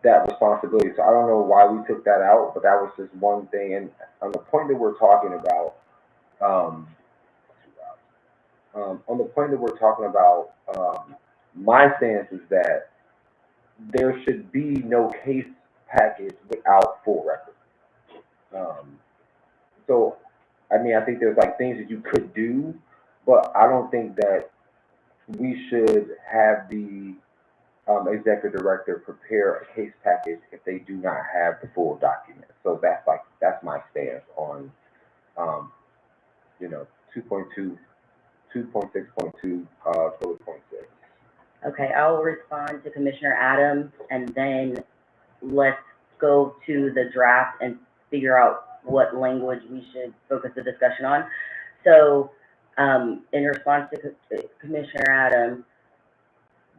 that responsibility. So I don't know why we took that out, but that was just one thing. And on the point that we're talking about, my stance is that there should be no case package without full record. So, I mean, I think there's like things that you could do, but I don't think that we should have the executive director prepare a case package if they do not have the full document. So that's my stance on, 2.6.2, bullet point 6. Okay, I'll respond to Commissioner Adams, and then let's go to the draft and figure out what language we should focus the discussion on. So, in response to Commissioner Adams,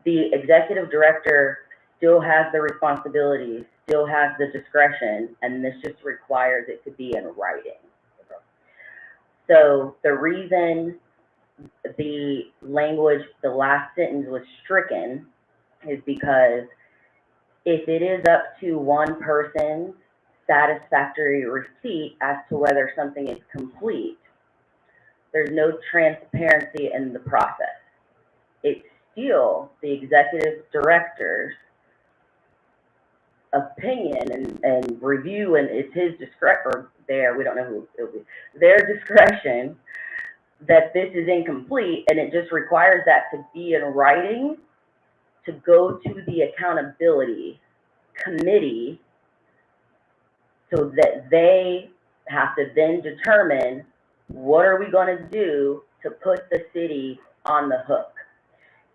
the executive director still has the responsibility, still has the discretion, and this just requires it to be in writing. So the reason the language, the last sentence was stricken is because if it is up to one person's satisfactory receipt as to whether something is complete, there's no transparency in the process. It's still the executive director's opinion and review, and it's his discretion, or we don't know who it'll be, their discretion, that this is incomplete, and it just requires that to be in writing to go to the accountability committee so that they have to then determine what are we going to do to put the city on the hook.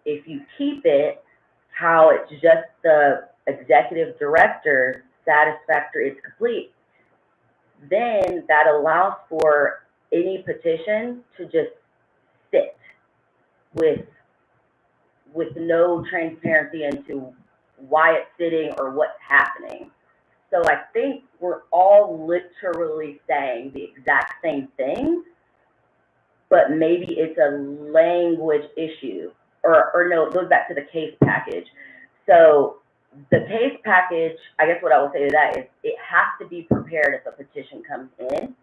If you keep it how it's just the executive director satisfactory, it's complete, then that allows for any petition to just sit with no transparency into why it's sitting or what's happening. So I think we're all literally saying the exact same thing, but maybe it's a language issue, or no, it goes back to the case package. So the case package, I guess what I will say to that is it has to be prepared if a petition comes in.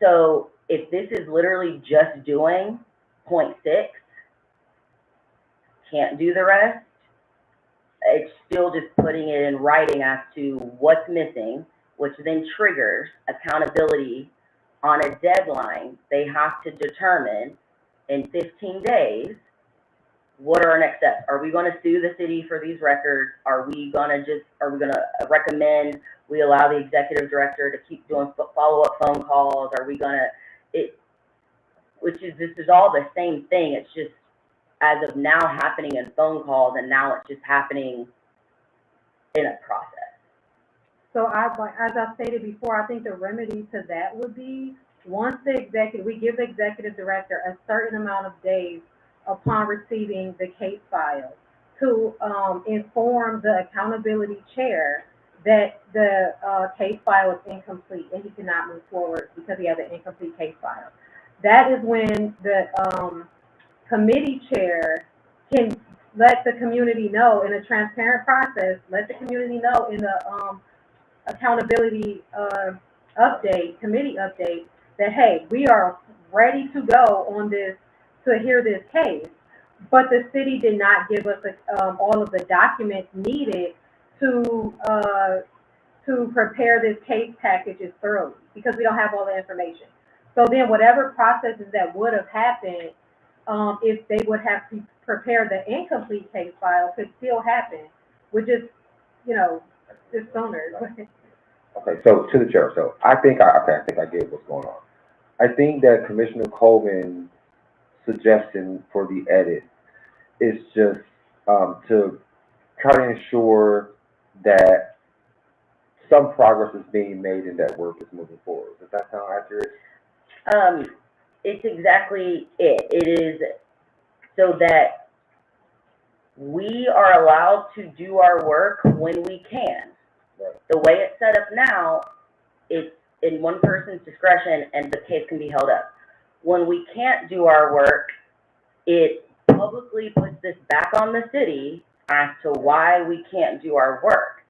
So if this is literally just doing point 6, can't do the rest, it's still just putting it in writing as to what's missing, which then triggers accountability on a deadline. They have to determine in 15 days, what are our next steps? Are we going to sue the city for these records? Are we going to recommend we allow the executive director to keep doing follow-up phone calls? Are we going to, this is all the same thing. It's just, as of now, happening in phone calls, and now it's just happening in a process. So as I stated before, I think the remedy to that would be, once we give the executive director a certain amount of days upon receiving the case file to inform the accountability chair that the case file is incomplete and he cannot move forward because he has an incomplete case file. That is when the committee chair can let the community know in a transparent process, let the community know in the accountability committee update, that, hey, we are ready to go on this, to hear this case, but the city did not give us all of the documents needed to to prepare this case packages thoroughly, because we don't have all the information. So then whatever processes that would have happened, if they would have prepared the incomplete case file could still happen, with just, just sooner. Okay, so to the chair, so I think I get what's going on. I think that Commissioner Coleman's suggestion for the edit is just, to try to ensure that some progress is being made and that work is moving forward. Does that sound accurate? It's exactly it. It is so that we are allowed to do our work when we can. Right. The way it's set up now, it's in one person's discretion and the case can be held up. When we can't do our work, it publicly puts this back on the city as to why we can't do our work.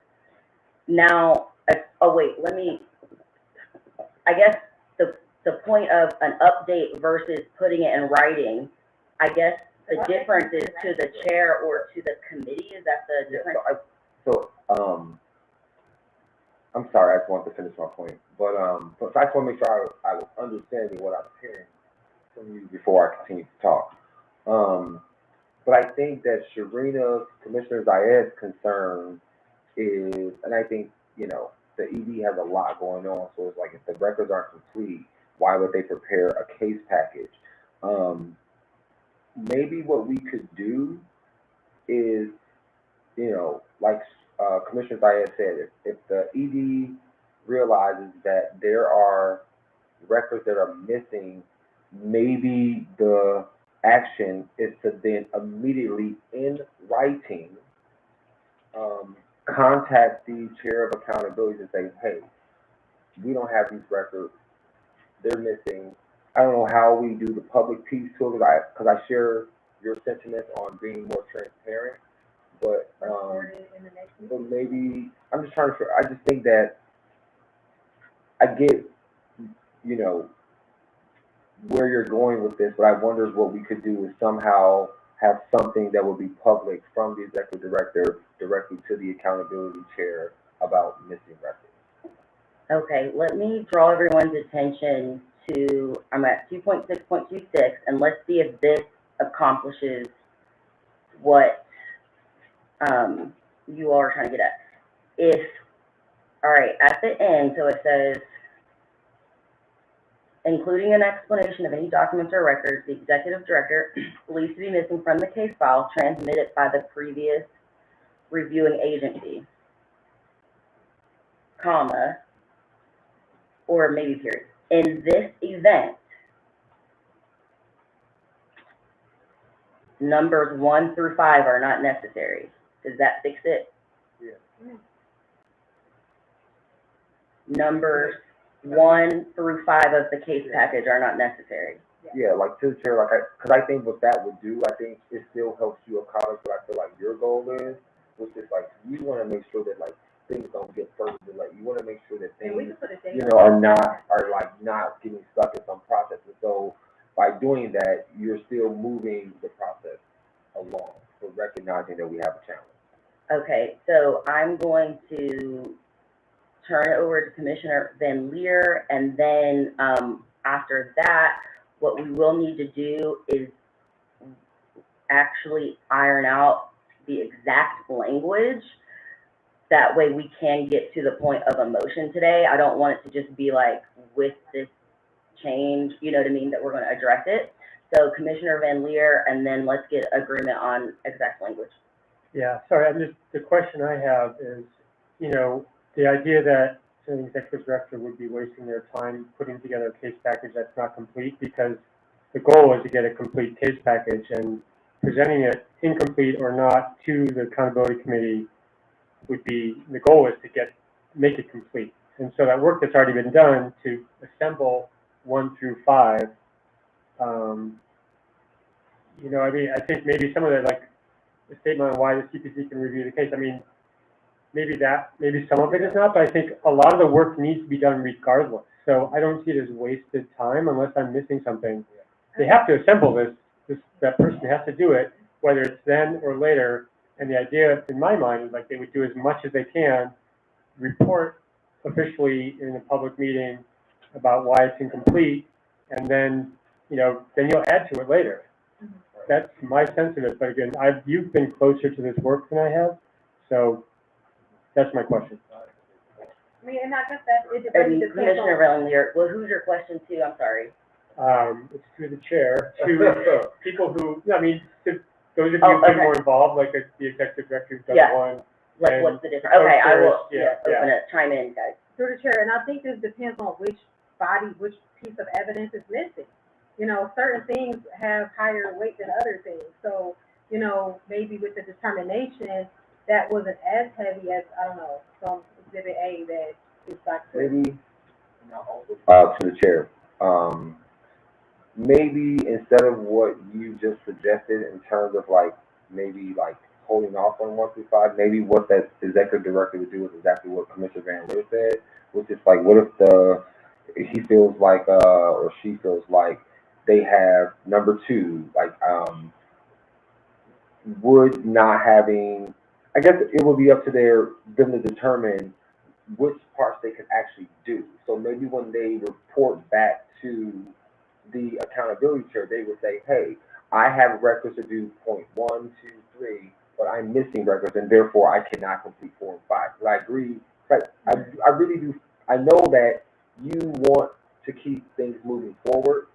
Now, I guess the point of an update versus putting it in writing, I guess the difference is to the chair or to the committee. Is that the difference? I'm sorry, I just wanted to finish my point, but so I just want to make sure I was understanding what I was hearing from you before I continue to talk. But I think that Commissioner Zayed's concern is, and I think, the ED has a lot going on, so it's like if the records aren't complete, why would they prepare a case package? Maybe what we could do is, like Commissioner Zayed said, if the ED realizes that there are records that are missing, maybe the action is to then immediately, in writing, contact the chair of accountability and say, hey, we don't have these records, they're missing. I don't know how we do the public piece to it, because I share your sentiments on being more transparent, but maybe, I'm just trying to, I just think that I get, where you're going with this, but I wonder what we could do is somehow have something that will be public from the executive director directly to the accountability chair about missing records. Okay, let me draw everyone's attention to, I'm at 2.6.26, and let's see if this accomplishes what you all are trying to get at. All right, at the end, so it says, including an explanation of any documents or records the executive director believes to be missing from the case file transmitted by the previous reviewing agency, comma, or maybe period. In this event, numbers 1 through 5 are not necessary. Does that fix it? Yeah. Numbers 1 through 5 of the case package are not necessary. Yeah, like to the chair, because I think what that would do, I think it still helps you accomplish what I feel like your goal is, which is like, you want to make sure that like things don't get further delayed. You want to make sure that things, are not getting stuck in some process. And so by doing that, you're still moving the process along, so recognizing that we have a challenge. Okay, so I'm going to turn it over to Commissioner Van Leer, and then after that, what we will need to do is actually iron out the exact language. That way we can get to the point of a motion today. I don't want it to just be like, with this change, you know what I mean, that we're going to address it. So Commissioner Van Leer, and then let's get agreement on exact language. Yeah, sorry, the question I have is, the idea that an executive director would be wasting their time putting together a case package that's not complete, because the goal is to get a complete case package, and presenting it incomplete or not to the accountability committee would be, the goal is to make it complete. And so that work that's already been done to assemble 1 through 5, I think maybe some of that, like the statement on why the CPC can review the case, maybe some of it is not, but I think a lot of the work needs to be done regardless. So I don't see it as wasted time unless I'm missing something. They have to assemble that person has to do it, whether it's then or later. And the idea in my mind is like they would do as much as they can, report officially in a public meeting about why it's incomplete, and then, then you'll add to it later. That's my sense of it, but again, you've been closer to this work than I have, so that's my question. I mean, and not just that, it And depends Commissioner on. Van, well, who's your question to? I'm sorry. It's through the chair, to people who, to those of you Oh, who've been okay. more involved, like the executive director who's done Yeah. one. Like, And what's the difference? Okay, I will, yeah, open it, chime in, guys. Through the chair, and I think this depends on which piece of evidence is missing. Certain things have higher weight than other things, so, maybe with the determination, that wasn't as heavy as, I don't know, some exhibit A that is like. Maybe, to the chair, maybe instead of what you just suggested in terms of maybe holding off on 1 through 5, maybe what that executive director would do is exactly what Commissioner Van Leer said, which is what if he feels like, or she feels like they have number 2, would not having, I guess it would be up to them to determine which parts they could actually do. So maybe when they report back to the accountability chair, they would say, hey, I have records to do point 1, 2, 3, but I'm missing records, and therefore I cannot complete 4 and 5. But I agree, but I really do, I know that you want to keep things moving forward,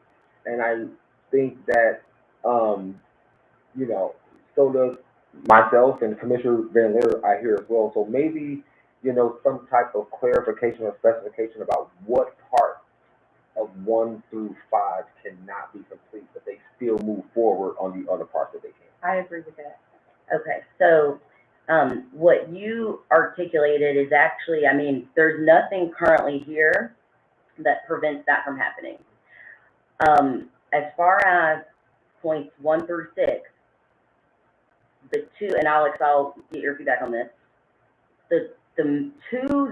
and I think that, so does myself and Commissioner Van Leer, I hear as well. So maybe, some type of clarification or specification about what part of 1 through 5 cannot be complete, but they still move forward on the other parts that they can. I agree with that. Okay, so, what you articulated is actually, there's nothing currently here that prevents that from happening. As far as points 1 through 6, the 2, and Alex, I'll get your feedback on this. The 2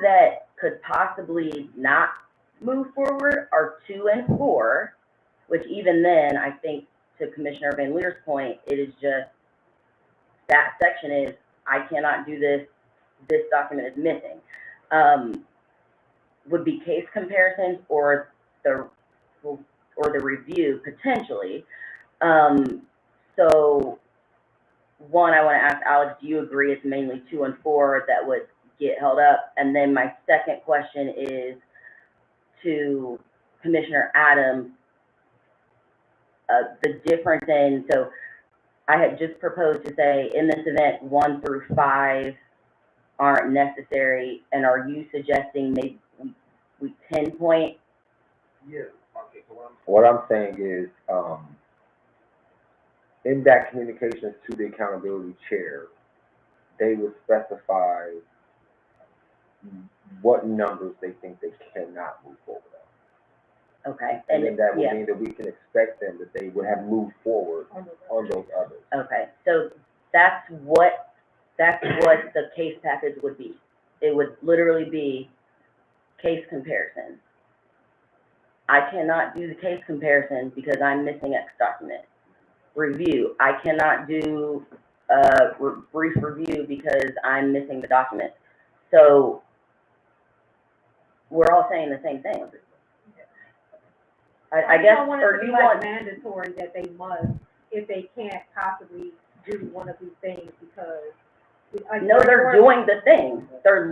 that could possibly not move forward are 2 and 4, which even then, I think to Commissioner Van Leer's point, it is just, that section is, I cannot do this document is missing. Would be case comparisons or the review potentially. So one, I want to ask Alex, do you agree it's mainly 2 and 4 that would get held up? And then my second question is to Commissioner Adams, the difference in, so I had just proposed to say in this event 1 through 5 aren't necessary, and are you suggesting maybe we pinpoint? Yeah. Okay. So what I'm saying is, in that communications to the accountability chair, they would specify what numbers they think they cannot move forward on. Okay. And then that would mean that we can expect them that they would have moved forward on those others. Okay, so that's what the case package would be. It would literally be case comparison. I cannot do the case comparison because I'm missing X document. Review, I cannot do brief review because I'm missing the document. So we're all saying the same thing. I guess, or do you want mandatory that they must, if they can't possibly do one of these things because. No, they're doing the thing. They're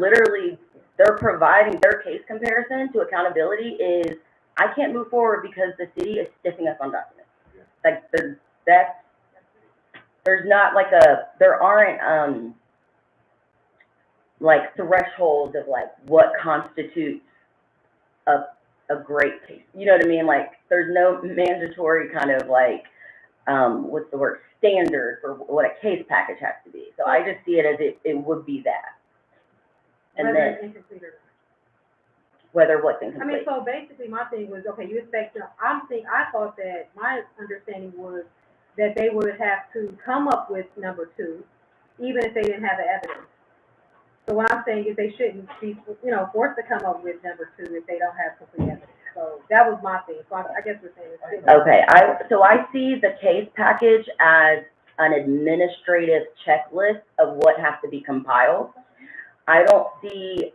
providing their case comparison to accountability is, I can't move forward because the city is stiffing us on documents. Like, there's not there aren't, thresholds of what constitutes a great case. You know what I mean? There's no mandatory kind of what's the word, standard for what a case package has to be. So I just see it as it would be that. And whether then, it's incomplete or not. Whether what's incomplete. So basically my thing was, okay, you expect, I thought that, my understanding was that they would have to come up with number 2, even if they didn't have the evidence. So what I'm saying is they shouldn't be, forced to come up with number 2 if they don't have complete evidence. So that was my thing. So I guess we're saying it's Okay, I see the case package as an administrative checklist of what has to be compiled. I don't see,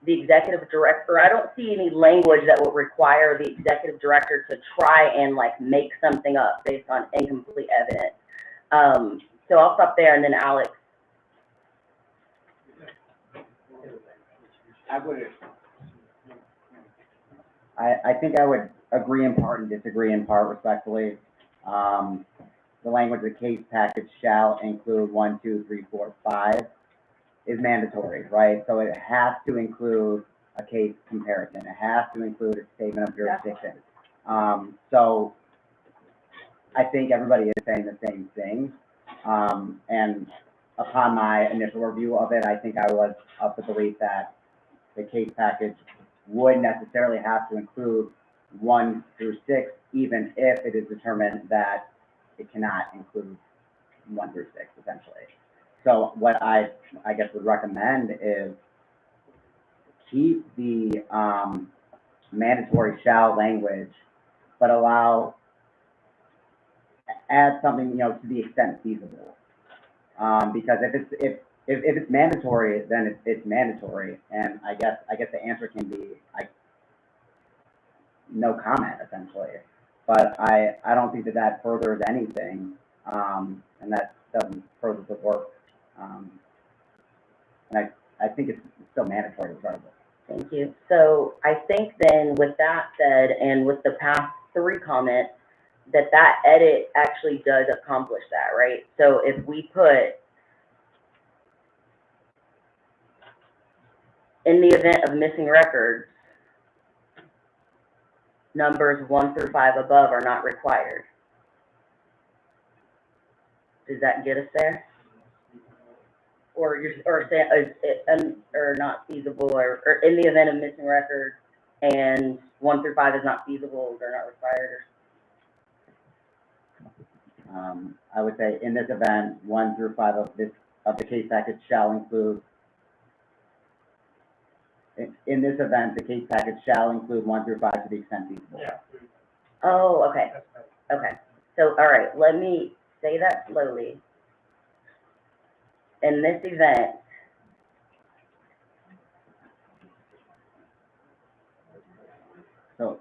the executive director, I don't see any language that would require the executive director to try and like make something up based on incomplete evidence. So I'll stop there, and then Alex. I think I would agree in part and disagree in part respectfully. The language of the case package shall include 1, 2, 3, 4, 5 is mandatory, right? So it has to include a case comparison. It has to include a statement of jurisdiction. So I think everybody is saying the same thing. And upon my initial review of it, I think I was of the belief that the case package would necessarily have to include 1 through 6, even if it is determined that it cannot include 1 through 6, essentially. So what I guess would recommend is keep the mandatory shall language, but add something, you know, to the extent feasible. Because if it's mandatory, then it's mandatory, and I guess the answer can be no comment, essentially. But I don't think that furthers anything, and that doesn't further the work. And I think it's still mandatory regardless. Thank you. So I think then with that said, and with the past 3 comments, that edit actually does accomplish that, right? So if we put, in the event of missing records, numbers 1 through 5 above are not required. Does that get us there? Or not feasible, or in the event of missing records and 1 through 5 is not feasible, they're not required. I would say in this event, 1 through 5 of the case package shall include. In this event, the case package shall include 1 through 5 to the extent feasible. Yeah. Oh, okay. Okay. So, all right, let me say that slowly. In this event, So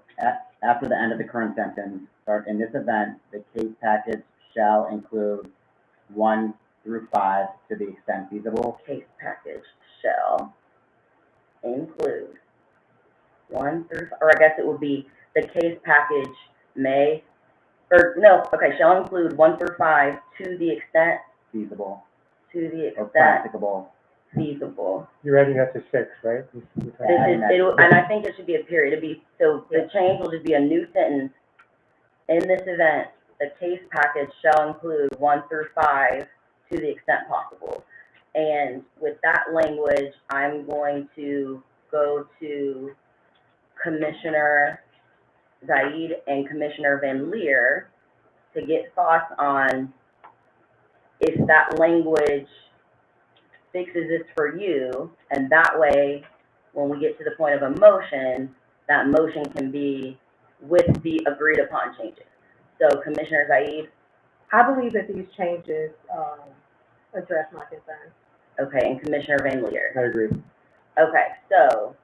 after the end of the current sentence, start in this event, the case package shall include 1 through 5 to the extent feasible. case package shall include 1 through, or I guess it would be the case package may, or no, okay, shall include 1 through 5 to the extent, Feasible to the or extent practicable. feasible. You're adding that to 6, right? And I think it should be a period. It'd be, so the change will just be a new sentence. In this event, the case package shall include 1 through 5 to the extent possible. And with that language, I'm going to go to Commissioner Zaid and Commissioner Van Leer to get thoughts on if that language fixes this for you, and that way, when we get to the point of a motion, that motion can be with the agreed upon changes. So Commissioner Zaid? I believe that these changes, address my concerns. Okay, and Commissioner Van Leer? I agree. Okay, so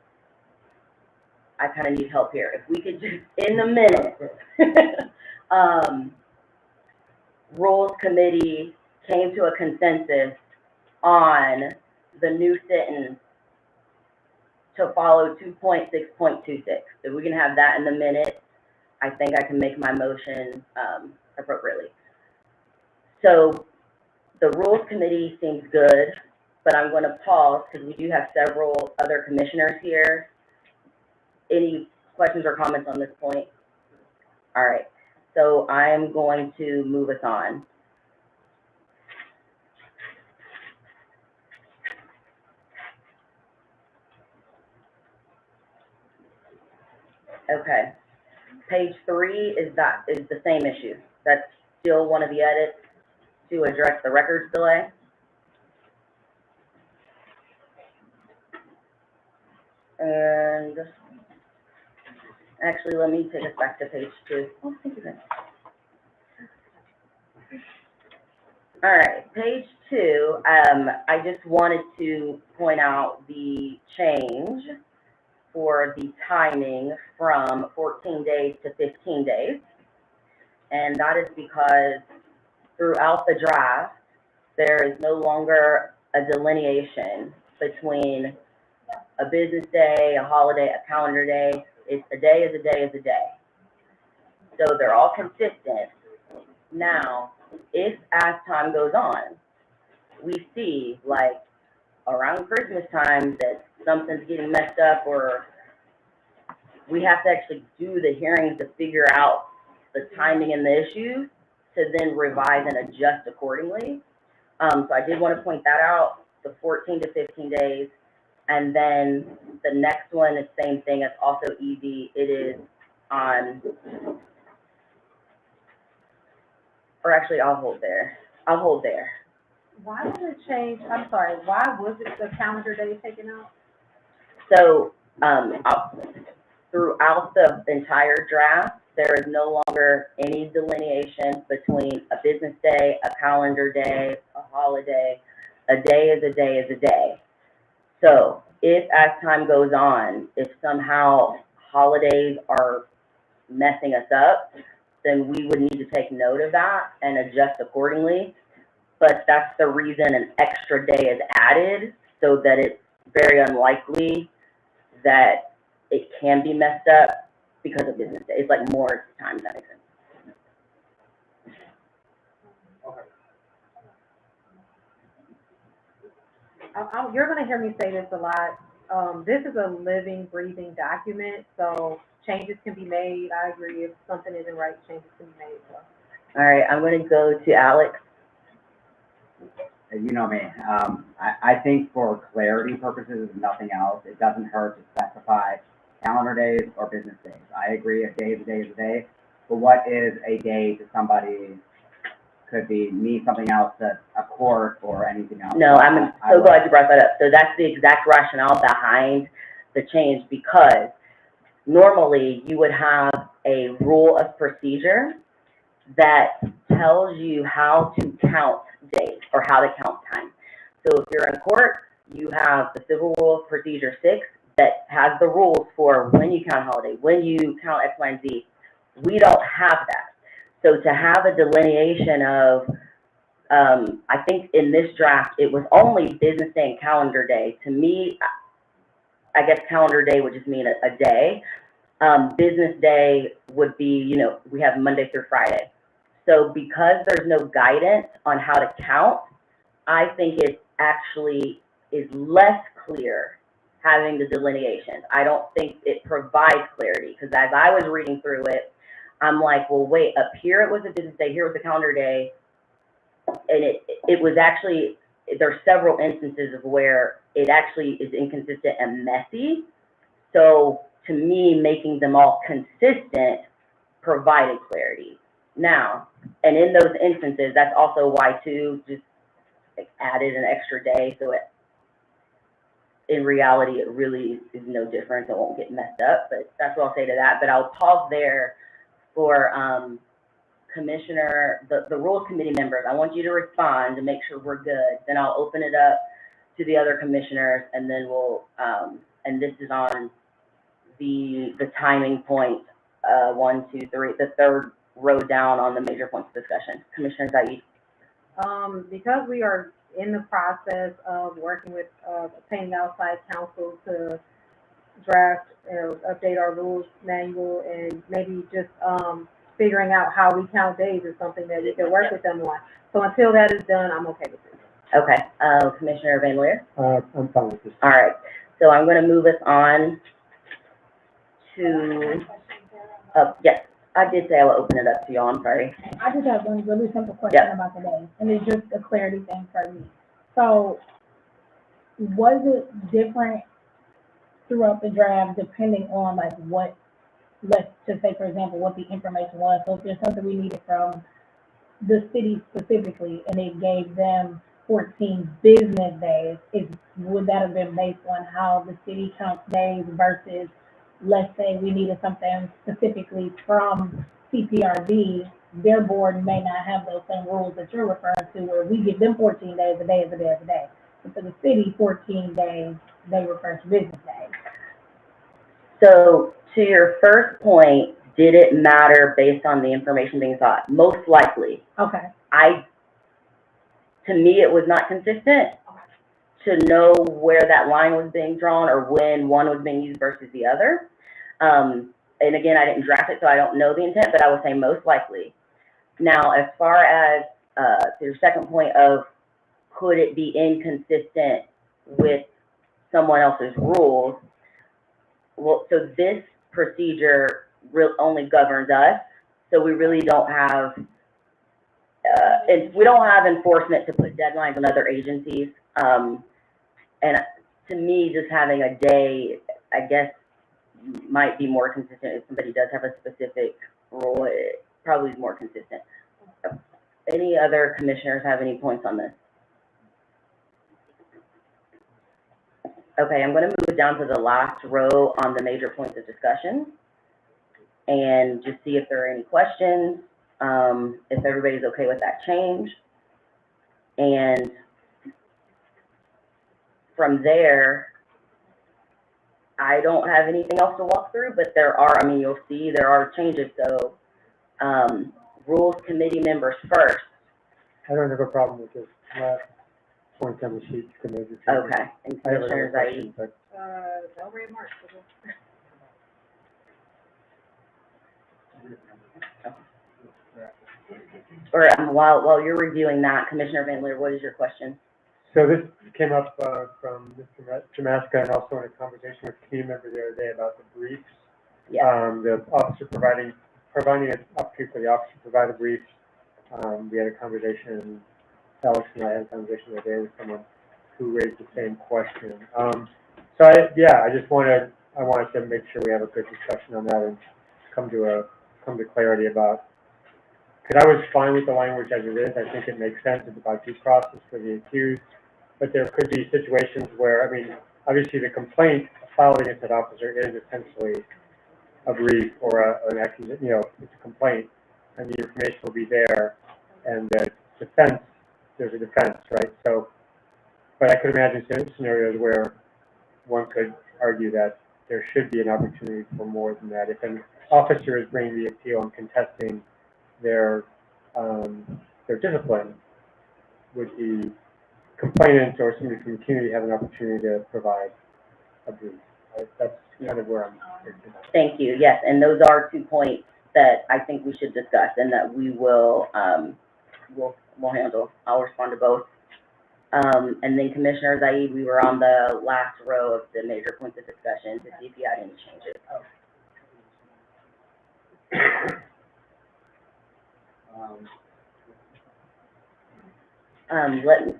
I kind of need help here. If we could just, in the minute, Rules Committee came to a consensus on the new sentence to follow 2.6.26. If we can have that in the minute, I think I can make my motion appropriately. So the Rules Committee seems good, but I'm going to pause because we do have several other commissioners here. Any questions or comments on this point? All right, so I'm going to move us on. Okay, page 3 is the same issue. That's still one of the edits to address the records delay. And actually, let me take us back to page 2. Oh, thank you, guys. All right, page 2, I just wanted to point out the change for the timing from 14 days to 15 days. And that is because throughout the draft, there is no longer a delineation between a business day, a holiday, a calendar day. It's a day is a day is a day. So they're all consistent. Now, if as time goes on, we see like around Christmas time that something's getting messed up, or we have to actually do the hearings to figure out the timing and the issues to then revise and adjust accordingly. So I did want to point that out, the 14 to 15 days. And then the next one is same thing, it's also easy. It is on, or actually I'll hold there. Why did it change, I'm sorry, why was it the calendar day taken out? So, throughout the entire draft, there is no longer any delineation between a business day, a calendar day, a holiday. A day is a day is a day. So if as time goes on, if somehow holidays are messing us up, then we would need to take note of that and adjust accordingly. But that's the reason an extra day is added, so that it's very unlikely that it can be messed up because of business day. It's like more time, that makes sense. You're gonna hear me say this a lot. This is a living, breathing document, so changes can be made. I agree, if something isn't right, changes can be made, so. All right, I'm gonna go to Alex. You know me, I think for clarity purposes, if nothing else, it doesn't hurt to specify calendar days or business days. I agree, a day is a day is a day, but what is a day to somebody could be me something else to a court or anything else. No, I'm so glad you brought that up. So that's the exact rationale behind the change, because normally you would have a rule of procedure that tells you how to count days or how to count time. So if you're in court, you have the Civil Rule of Procedure 6 that has the rules for when you count holiday, when you count X, Y, and Z. We don't have that. So to have a delineation of, I think in this draft, it was only business day and calendar day. To me, I guess calendar day would just mean a day. Business day would be, you know, we have Monday through Friday. So because there's no guidance on how to count, I think it actually is less clear having the delineations. I don't think it provides clarity, because as I was reading through it, I'm like, well, wait, up here it was a business day, here was a calendar day. And it was actually, there's several instances of where it actually is inconsistent and messy. So to me, making them all consistent provided clarity. Now, and in those instances, that's also why too, just like added an extra day, so it, in reality, it really is no different. It won't get messed up, but that's what I'll say to that. But I'll pause there for Commissioner, the Rules Committee members. I want you to respond to make sure we're good. Then I'll open it up to the other commissioners, and then we'll, and this is on the timing point, 1, 2, 3, the third row down on the major points of discussion. Commissioner Said. Because we are in the process of working with, obtaining outside counsel to draft or update our rules manual, and maybe just, figuring out how we count days is something that we can work with them on. So until that is done, I'm okay with it. Okay, Commissioner Van Leer? I'm fine with this. All right, so I'm gonna move us on to, yes, I did say I will open it up to y'all, I'm sorry. I just have one really simple question about the day, and it's just a clarity thing for me. So, was it different throughout the draft depending on like what, let's just say for example, what the information was? So if there's something we needed from the city specifically, and it gave them 14 business days, would that have been based on how the city counts days versus, let's say we needed something specifically from CPRD, their board may not have those same rules that you're referring to, where we give them 14 days, a day is a day is a day. But for the city, 14 days, they refer to business days. So to your first point, did it matter based on the information being sought? Most likely. Okay, To me, it was not consistent to know where that line was being drawn or when one was being used versus the other. And again, I didn't draft it, so I don't know the intent, but I would say most likely. Now, as far as, to your second point of could it be inconsistent with someone else's rules? Well, so this procedure only governs us, so we really don't have, we don't have enforcement to put deadlines on other agencies. And to me, just having a day, I guess, might be more consistent. If somebody does have a specific rule, it probably is more consistent. Any other commissioners have any points on this? Okay, I'm gonna move down to the last row on the major points of discussion and just see if there are any questions, if everybody's okay with that change. And from there, I don't have anything else to walk through, but there are, I mean, you'll see there are changes. So, rules committee members first. I don't have a problem with this last point on the sheet, the major changes. Okay, and I have another Commissioner question, Zaidi. but no red marks. Or while you're reviewing that, Commissioner Van Leer, what is your question? So this came up from Mr. Jamaska and also in a conversation with a community member the other day about the briefs. Yeah. The officer providing an opportunity for the officer to provide a brief. We had a conversation, Alex and I had a conversation the other day with someone who raised the same question. So I wanted to make sure we have a good discussion on that and come to clarity about. Because I was fine with the language as it is. I think it makes sense. It's about due process for the accused. But there could be situations where, I mean, obviously the complaint filed against that officer is essentially a brief or an accusation, you know, it's a complaint, and the information will be there, and the defense, there's a defense, right? So, but I could imagine scenarios where one could argue that there should be an opportunity for more than that. If an officer is bringing the appeal and contesting their discipline, would the complainant or somebody from the community have an opportunity to provide a brief? That's kind of where I'm thinking. Thank you. Yes, and those are 2 points that I think we should discuss and that we will, we'll handle. I'll respond to both. And then Commissioner Zaidi, we were on the last row of the major points of discussion to see if you had any changes.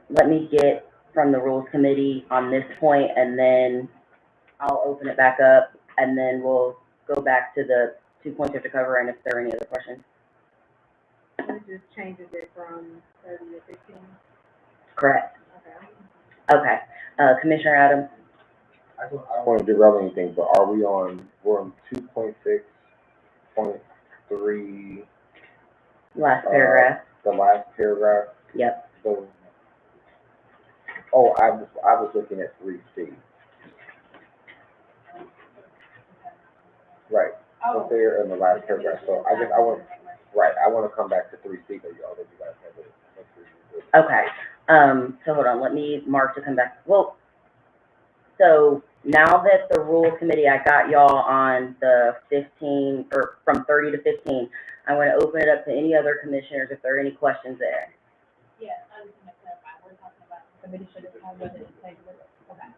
Let me get from the Rules Committee on this point, and then I'll open it back up, and then we'll go back to the 2 points we have to cover, and if there are any other questions. It just changes it from 30 to 15. Correct. Okay. Okay. Commissioner Adams? I don't want to derail anything, but we're on 2.6.3. Last paragraph. The last paragraph. Yep. I was looking at 3C. Right. Up there in the last paragraph. So I want to come back to 3C, but you guys have it. Okay. So hold on, let me mark to come back. Well, so now that the Rules Committee, I got y'all on the 15, or from 30 to 15, I'm going to open it up to any other commissioners if there are any questions there. yeah, I was gonna clarify, we're talking about the committee should have whether it's like, okay,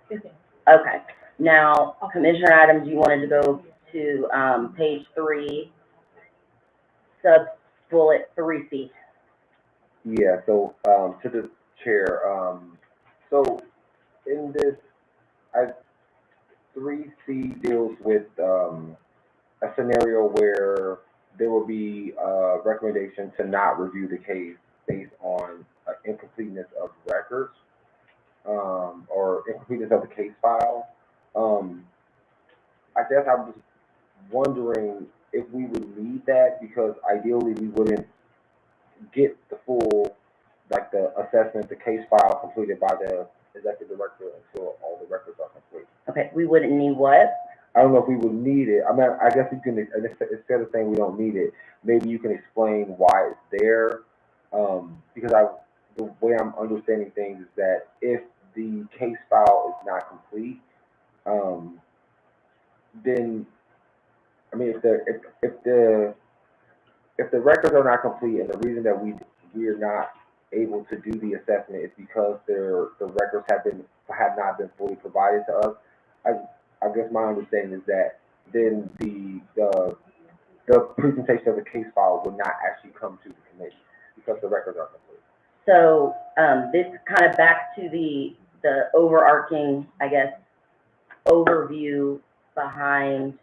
15. Okay. Now, Commissioner Adams, you wanted to go to page 3, sub-bullet 3C. Yeah, so, to the chair, so in this, 3C deals with, a scenario where there will be a recommendation to not review the case based on incompleteness of records, or incompleteness of the case file. I guess I was wondering if we would leave that, because ideally we wouldn't get the full, like the assessment, the case file completed by the executive director until all the records are complete. Okay, we wouldn't need what? I don't know if we would need it. I mean, I guess you can, instead of saying we don't need it, maybe you can explain why it's there. Because the way I'm understanding things is that if the case file is not complete, then, I mean, if the records are not complete, and the reason that we are not able to do the assessment is because the records have not been fully provided to us, I guess my understanding is that then the presentation of the case file would not actually come to the committee because the records are complete. So, this kind of back to the overarching, I guess, overview behind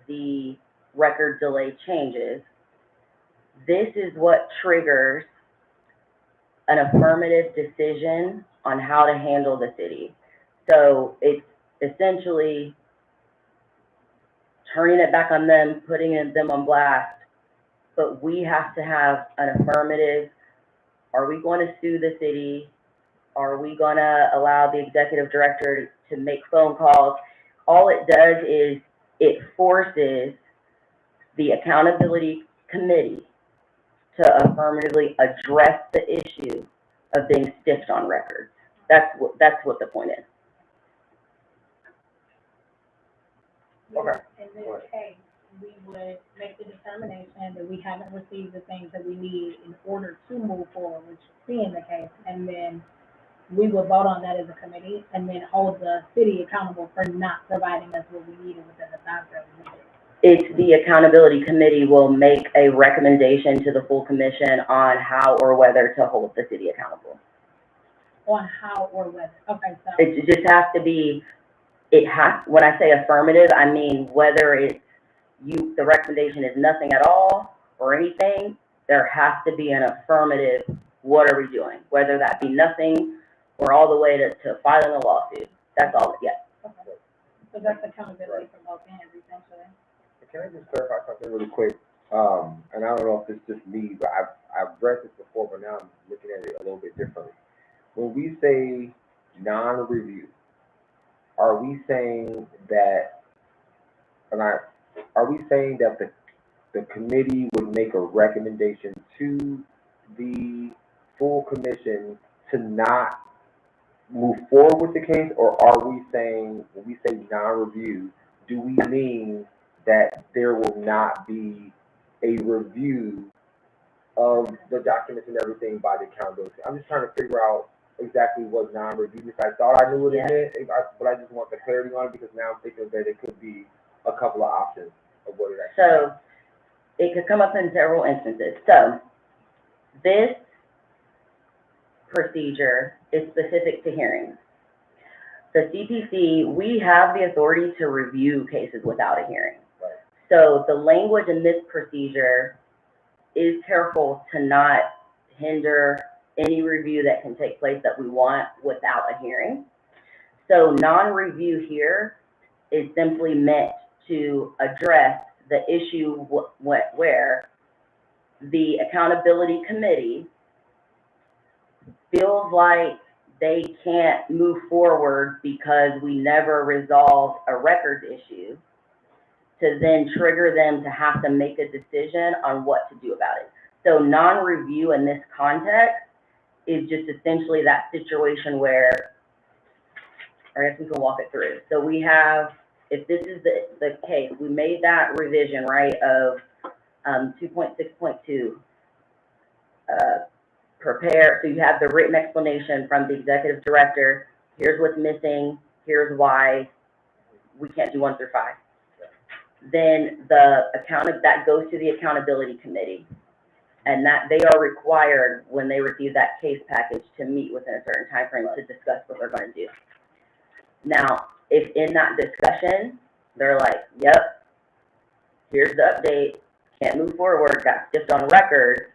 the record delay changes. This is what triggers an affirmative decision on how to handle the city. So it's essentially turning it back on them, putting them on blast, but we have to have an affirmative. Are we going to sue the city? Are we going to allow the executive director to make phone calls? All it does is it forces the accountability committee to affirmatively address the issue of being stiffed on records. That's what the point is. Okay. In this case, we would make the determination that we haven't received the things that we need in order to move forward, which being the case, and then we will vote on that as a committee, and then hold the city accountable for not providing us what we needed within the time frame we needed. It's the accountability committee will make a recommendation to the full commission on how or whether to hold the city accountable. On how or whether, okay, so. It just has to be, when I say affirmative, I mean whether it's the recommendation is nothing at all or anything, there has to be an affirmative, what are we doing? Whether that be nothing or all the way to filing a lawsuit. That's all, yeah. Okay. So that's accountability from both ends, essentially. Can I just clarify something really quick? And I don't know if it's just me, but I've read this before, but now I'm looking at it a little bit differently. When we say non-review, are we saying that, the committee would make a recommendation to the full commission to not move forward with the case, or are we saying, when we say non-review, do we mean that there will not be a review of the documents and everything by the accountability? I'm just trying to figure out exactly what non-review means. I thought I knew what it meant, but I just want the clarity on it, because now I'm thinking that it could be a couple of options of what it actually means. So it could come up in several instances. So this procedure is specific to hearings. The CPC, we have the authority to review cases without a hearing. Right. So the language in this procedure is careful to not hinder any review that can take place that we want without a hearing. So non-review here is simply meant to address the issue where the accountability committee feels like they can't move forward because we never resolved a records issue, to then trigger them to have to make a decision on what to do about it. So non-review in this context is just essentially that situation where, I guess we can walk it through. So we have, if this is the case, we made that revision, right, of 2.6.2, prepare, so you have the written explanation from the executive director, here's what's missing, here's why we can't do 1 through 5. Then that goes to the accountability committee, and that they are required, when they receive that case package, to meet within a certain time frame to discuss what they're going to do. Now, if in that discussion, they're like, yep, here's the update, can't move forward, got stiffed on record,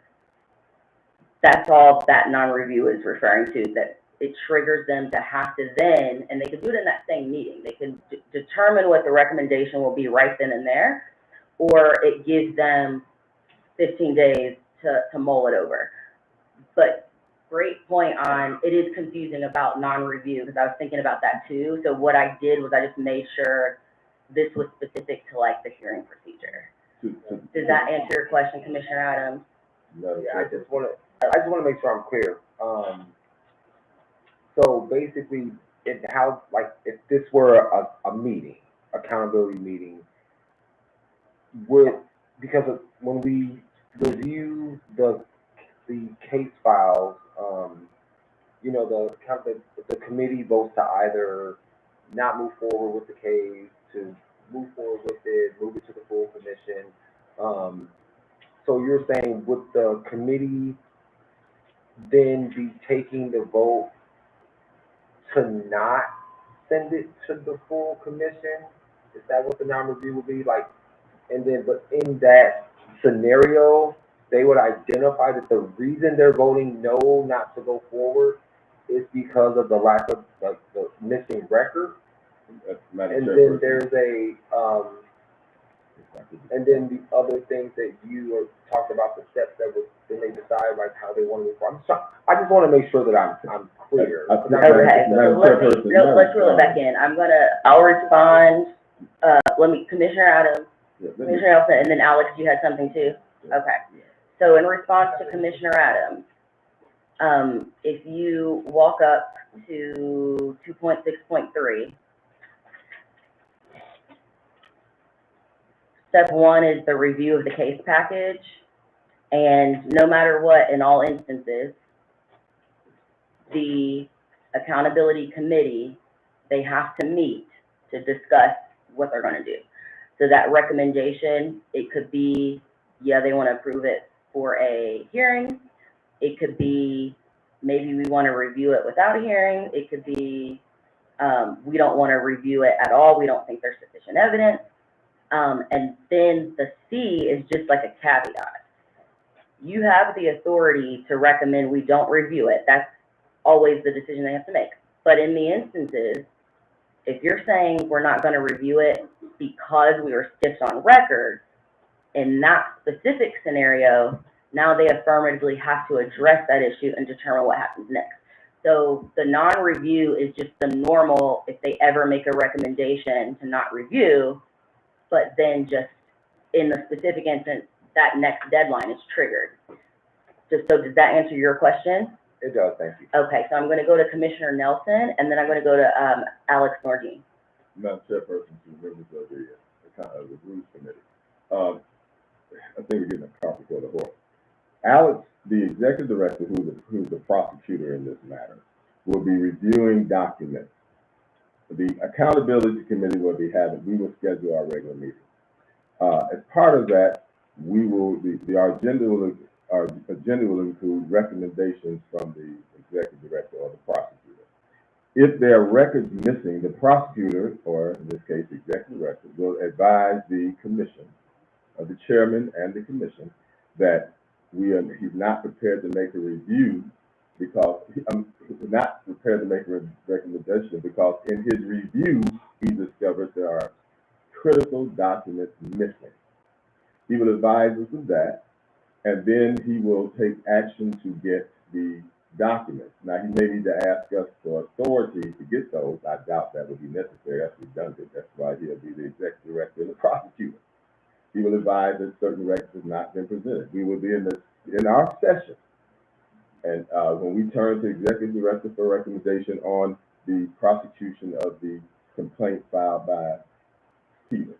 that's all that non-review is referring to, that it triggers them to have to then, and they can do it in that same meeting, they can determine what the recommendation will be right then and there, or it gives them 15 days to mull it over. But great point on, it is confusing about non-review, because I was thinking about that too. So what I did was I just made sure this was specific to like the hearing procedure. To- Does that answer your question, Commissioner Adams? Madam Yeah, I Chairperson. just wanna make sure I'm clear. So basically, if this were a meeting, accountability meeting, when we review the case files, the committee votes to either not move forward with the case, to move forward with it, move it to the full commission. So you're saying, would the committee then be taking the vote to not send it to the full commission? Is that what the non-review would be like? But in that scenario, they would identify that the reason they're voting no, not to go forward, is because of the lack of the missing record. Madam And then Chairperson. there's and then the other things that you were talking about, the steps that would, then they decide like how they want to move forward. I just want to make sure that I'm clear. I- Okay, so let's reel it back in. I'll respond, Commissioner Adams, Yeah, let me- Commissioner Nelson, and then Alex, you had something too? Okay. So in response to Commissioner Adams, if you walk up to 2.6.3, step one is the review of the case package, and no matter what, in all instances, the accountability committee, they have to meet to discuss what they're gonna do. So that recommendation, it could be, yeah, they wanna approve it for a hearing. It could be, maybe we wanna review it without a hearing. It could be, we don't wanna review it at all. We don't think there's sufficient evidence. And then the C is just like a caveat. You have the authority to recommend we don't review it. That's always the decision they have to make. But in the instances, if you're saying we're not gonna review it because we were skipped on record, in that specific scenario, now they affirmatively have to address that issue and determine what happens next. So the non-review is just the normal, if they ever make a recommendation to not review, but then just in the specific instance, that next deadline is triggered. So does that answer your question? It does, thank you. Okay, so I'm gonna go to Commissioner Nelson, and then I'm gonna go to, Alex Nordine. Madam Chairperson, to the members of the Rules Committee. I think we're getting a cart before the horse. Alex, the executive director, who's the prosecutor in this matter, will be reviewing documents. The accountability committee will be we will schedule our regular meeting. As part of that, our agenda will include recommendations from the executive director or the prosecutor. If there are records missing, the prosecutor, or in this case, the executive director, will advise the commission, the chairman and the commission, that he's not prepared to make a review because he's not prepared to make a recommendation because in his review, he discovered there are critical documents missing. He will advise us of that, and then he will take action to get the documents. Now, he may need to ask us for authority to get those. I doubt that would be necessary. That's redundant. That's why he'll be the executive director and the prosecutor. He will advise that certain records have not been presented. We will be in our session. And when we turn to executive director for recommendation on the prosecution of the complaint filed by Peter,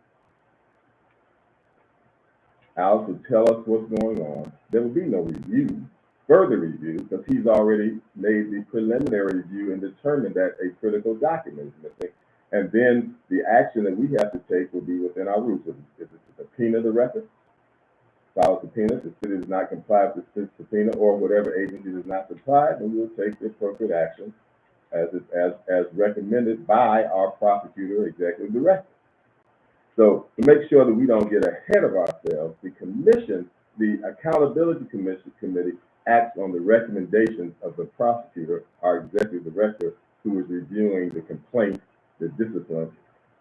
Alex will tell us what's going on. There will be no review, further review, because he's already made the preliminary review and determined that a critical document is missing. And then the action that we have to take will be within our rules. If it's a subpoena the record, file a subpoena, if the city does not comply with the subpoena or whatever agency does not comply, then we'll take the appropriate action as recommended by our prosecutor or executive director. So to make sure that we don't get ahead of ourselves, the accountability committee acts on the recommendations of the prosecutor, our executive director, who is reviewing the complaint, the discipline,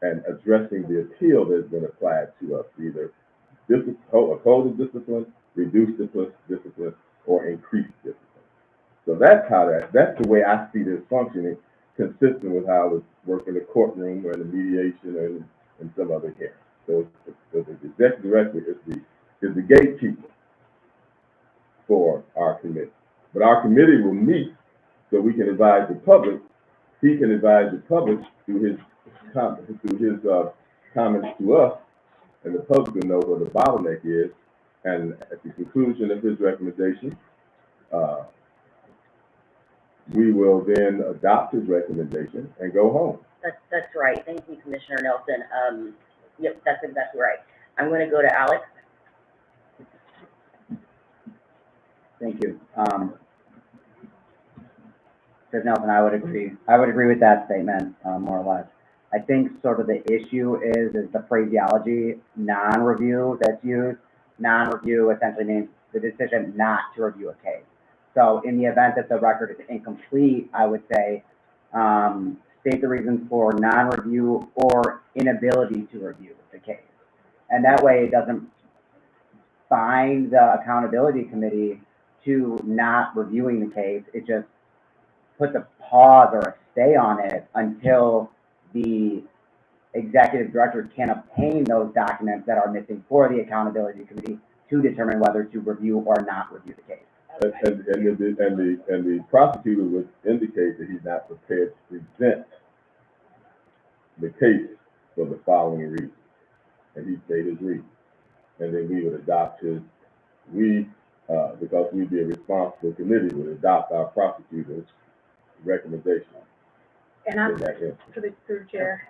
and addressing the appeal that has been applied to us, either a code of discipline, reduced discipline, or increased discipline. So that's the way I see this functioning, consistent with how it works in the courtroom or in the mediation and some other hearings. So the executive director is the gatekeeper for our committee. But our committee will meet so we can advise the public. He can advise the public through his comments to us, and the public will know what the bottleneck is. And at the conclusion of his recommendation, we will then adopt his recommendation and go home. That's right. Thank you, Commissioner Nelson. Yep, that's exactly right. I'm gonna go to Alex. Thank you. Judge Nelson, I would agree with that statement, more or less. I think sort of the issue is the phraseology, non-review that's used. Non-review essentially means the decision not to review a case. So in the event that the record is incomplete, I would say, state the reasons for non-review or inability to review the case. And that way it doesn't bind the accountability committee to not reviewing the case. It just puts a pause or a stay on it until the executive director can obtain those documents that are missing for the accountability committee to determine whether to review or not review the case. And the prosecutor would indicate that he's not prepared to present the case for the following reasons, and he state his reasons, and then we would adopt his. Because we'd be a responsible committee, would adopt our prosecutor's recommendation. And I, through the chair,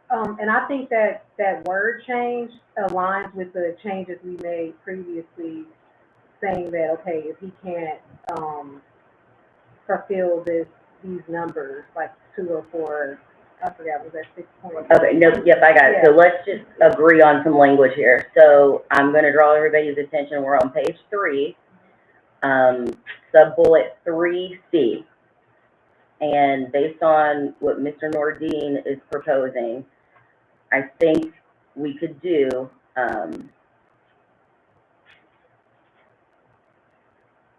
and I think that word change aligns with the changes we made previously, saying that, okay, if he can't, fulfill these numbers, like 204, I forgot, was that 6 points? Okay, no, yep, I got it. Yeah. So let's just agree on some language here. So I'm gonna draw everybody's attention. We're on page 3, sub-bullet 3C. And based on what Mr. Nordine is proposing, I think we could do,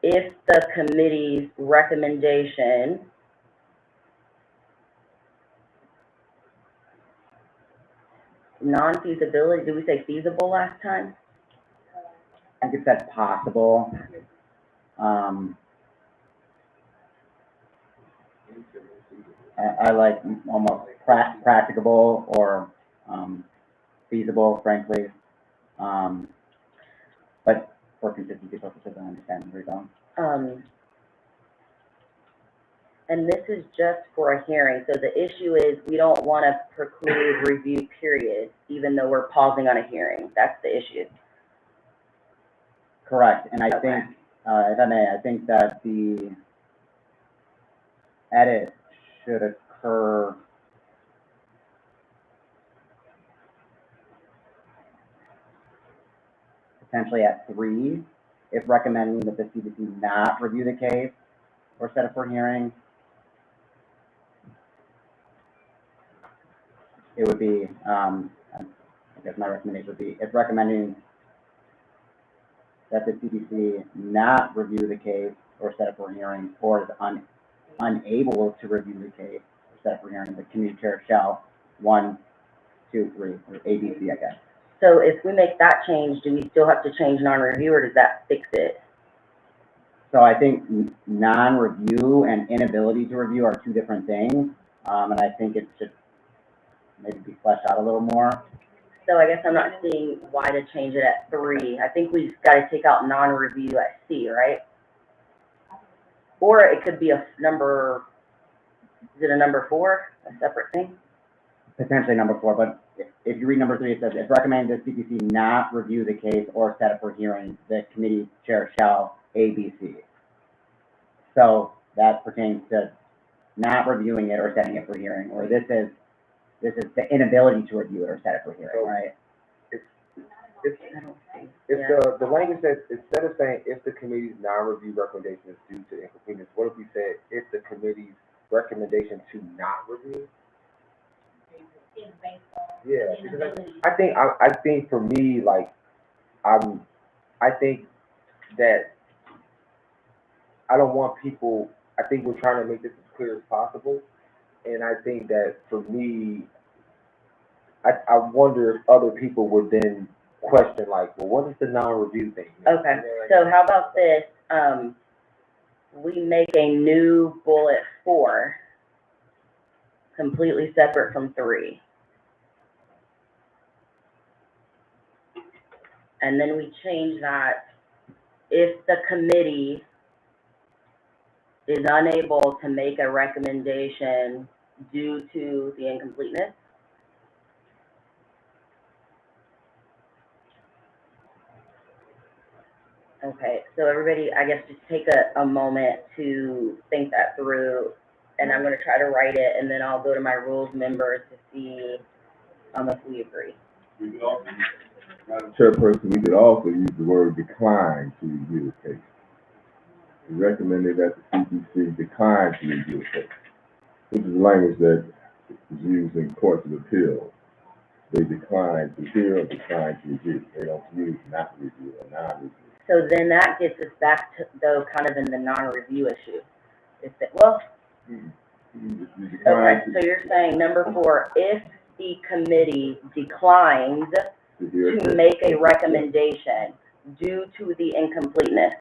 if the committee's recommendation non-feasibility, did we say feasible last time? I think it said possible. I like almost practicable or feasible, frankly. But for consistency purposes, I understand where you're going. And this is just for a hearing, so the issue is we don't want to preclude review period, even though we're pausing on a hearing. That's the issue. Correct, and I Okay. think, if I may, I think that the edit should occur potentially at 3, if recommending that the CBC not review the case or set it for hearing. It would be, I guess my recommendation would be, if recommending that the CBC not review the case or set it for hearing, or is unable to review the case or set it for hearing, the committee chair shall 1, 2, 3, or ABC, I guess. So if we make that change, do we still have to change non-review, or does that fix it? So I think non-review and inability to review are 2 different things, and I think it should maybe be fleshed out a little more. So I guess I'm not seeing why to change it at 3. I think we've got to take out non-review at C, right? Or it could be a number, is it a number 4, a separate thing? Potentially number 4, but if you read number 3, it says, if recommended that CPC not review the case or set it for hearing, the committee chair shall ABC. So that pertains to not reviewing it or setting it for hearing, or this is the inability to review it or set it for hearing, right? If the language says, instead of saying if the committee's non-review recommendation is due to incompleteness, what if we said if the committee's recommendation to not review? Yeah, because I think for me, like, I think that I don't want people, I think we're trying to make this as clear as possible, and I think that for me, I wonder if other people would then question like, well, what is the non-review thing? Okay, so how about this, we make a new bullet 4, completely separate from 3. And then we change that, if the committee is unable to make a recommendation due to the incompleteness. Okay, so everybody, I guess just take a moment to think that through, and I'm gonna try to write it, and then I'll go to my rules members to see, if we agree. Madam Chairperson, we could also use the word decline to review the case. We recommended that the CPC decline to review the case. This is language that is used in courts of appeal. They decline to hear or decline to review. They don't use not review or non-review. So then that gets us back to, though, kind of in the non-review issue. Is that, well, You decline okay, so you're saying number 4, if the committee declines to hear to make a recommendation due to the incompleteness.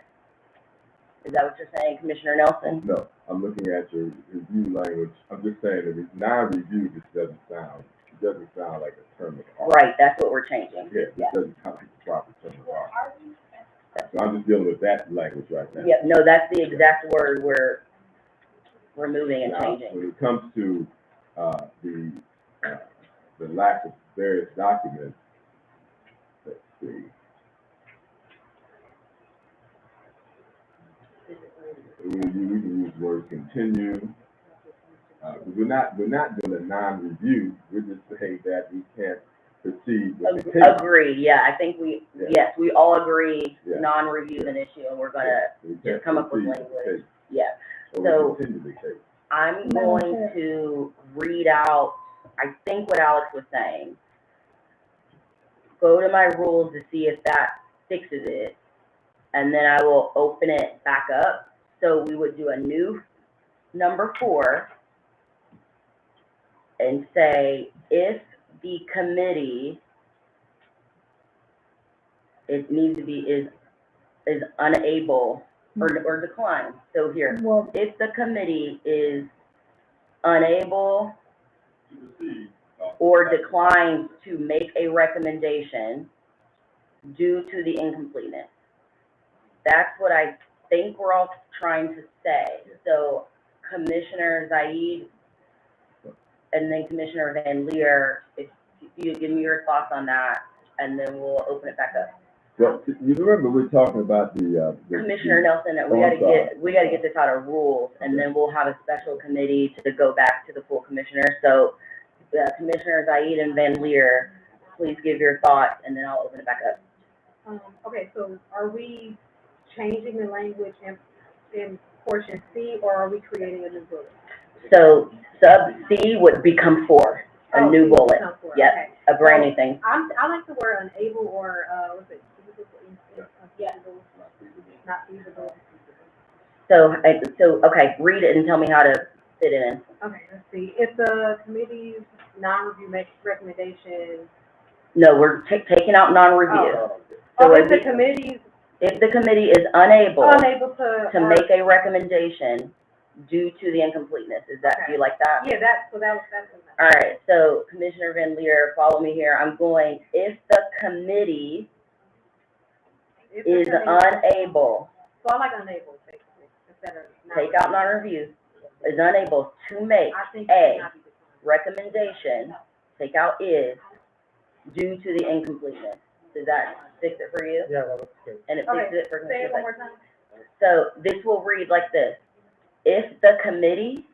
Is that what you're saying, Commissioner Nelson? No, I'm looking at your review language. I'm just saying that non-review just doesn't sound like a term of art. Right, that's what we're changing. Yeah, it doesn't sound like a proper term of art. So I'm just dealing with that language right now. Yep, no, that's the exact word we're removing and Now, changing. when it comes to, the lack of various documents, let's see. We can use the word continue. We're not doing a non-review. We're just saying that we can't proceed with the case. Agree, yeah, I think yes, we all agree, Yeah. non-review is an issue, and we're gonna We can't just come up with proceed the language. case. Yeah, Or so- we continue the case. I'm going to read out, I think what Alex was saying. Go to my rules to see if that fixes it, and then I will open it back up. So we would do a new number 4 and say, if the committee is unable or declined. So here, Well, if the committee is unable or declines to make a recommendation due to the incompleteness. That's what I think we're all trying to say. So Commissioner Zaid and then Commissioner Van Leer, if you give me your thoughts on that, and then we'll open it back up. Well, you remember we're talking about the Commissioner Nelson, we Oh, I'm gotta get this out of rules, and then we'll have a special committee to go back to the full commissioner. So, Commissioner Zaid and Van Leer, please give your thoughts, and then I'll open it back up. Okay, so are we changing the language in portion C, or are we creating a new bullet? So, sub C would become 4, a new bullet. Yep, Okay. a brand new thing. I like the word unable or, what's it? Yeah, not feasible. So, okay, read it and tell me how to fit it in. Okay, let's see. If the committee's non-review makes recommendations. No, we're taking out non-review. So If the committee's if the committee is unable unable to. to make a recommendation due to the incompleteness, do you like that? Yeah, that's. All right, so Commissioner Van Leer, follow me here. I'm going, if the committee If the is committee- unable, So I like unable, basically, instead of. take out non-review, is unable to make I think A. it should not be defined. recommendation, take out is, due to the incompleteness. Does that fix it for you? Yeah, that looks good. And it Okay, fixes it for say it Commissioner one Zaid. more time. So this will read like this. If the committee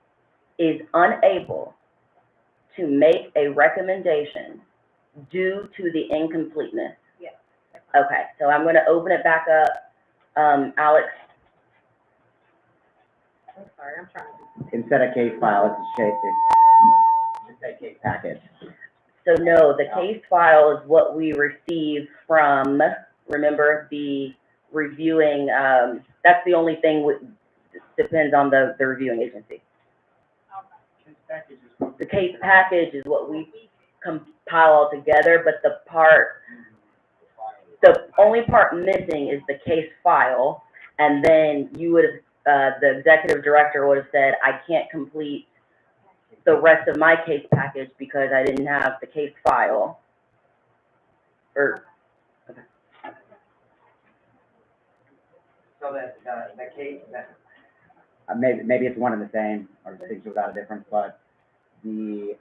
is unable to make a recommendation due to the incompleteness. Yes. Okay, so I'm gonna open it back up. Alex, I'm sorry, I'm trying to. Instead of case file, it's just a case package. so no, the case file is what we receive from, remember, the reviewing, that's the only thing depends on the reviewing agency. The case package is what we compile all together, but the only part missing is the case file, and then you would have, the executive director would have said, I can't complete the rest of my case package because I didn't have the case file. Or, So that, the case, maybe it's one and the same, or distinction without a difference, but the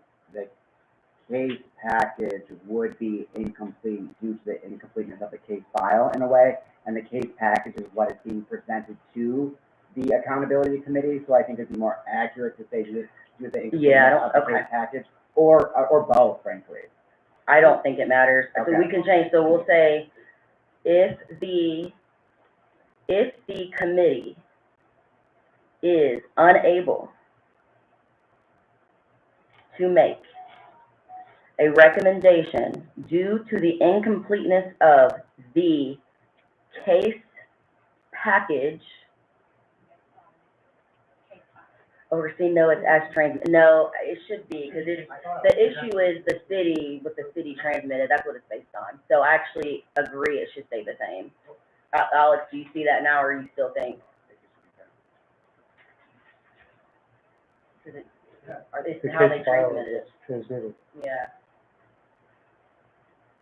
case package would be incomplete due to the incompleteness of the case file in a way, and the case package is what is being presented to the accountability committee, so I think it'd be more accurate to say due to the incompleteness of the case package, or both, frankly. I don't think it matters. Okay. So we can change, so we'll say, if the committee is unable to make a recommendation due to the incompleteness of the case package, oversee, no, it's as no, it should be, because the issue is the city, what the city transmitted, that's what it's based on. So I actually agree it should stay the same. Alex, do you see that now, or you still think? It's The how they case file transmitted is it. transmitted. Yeah.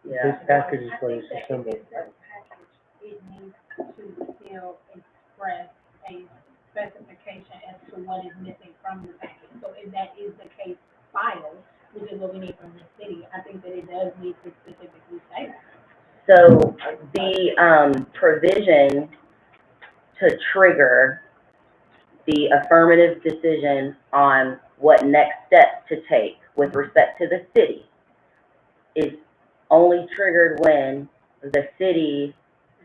The Yeah. case package is what is I think assembled. that if it's a package, it needs to still express a specification as to what is missing from the package. So if that is the case file, which is what we need from the city, I think that it does need to specifically say that. So the provision to trigger the affirmative decision on what next steps to take with respect to the city is only triggered when the city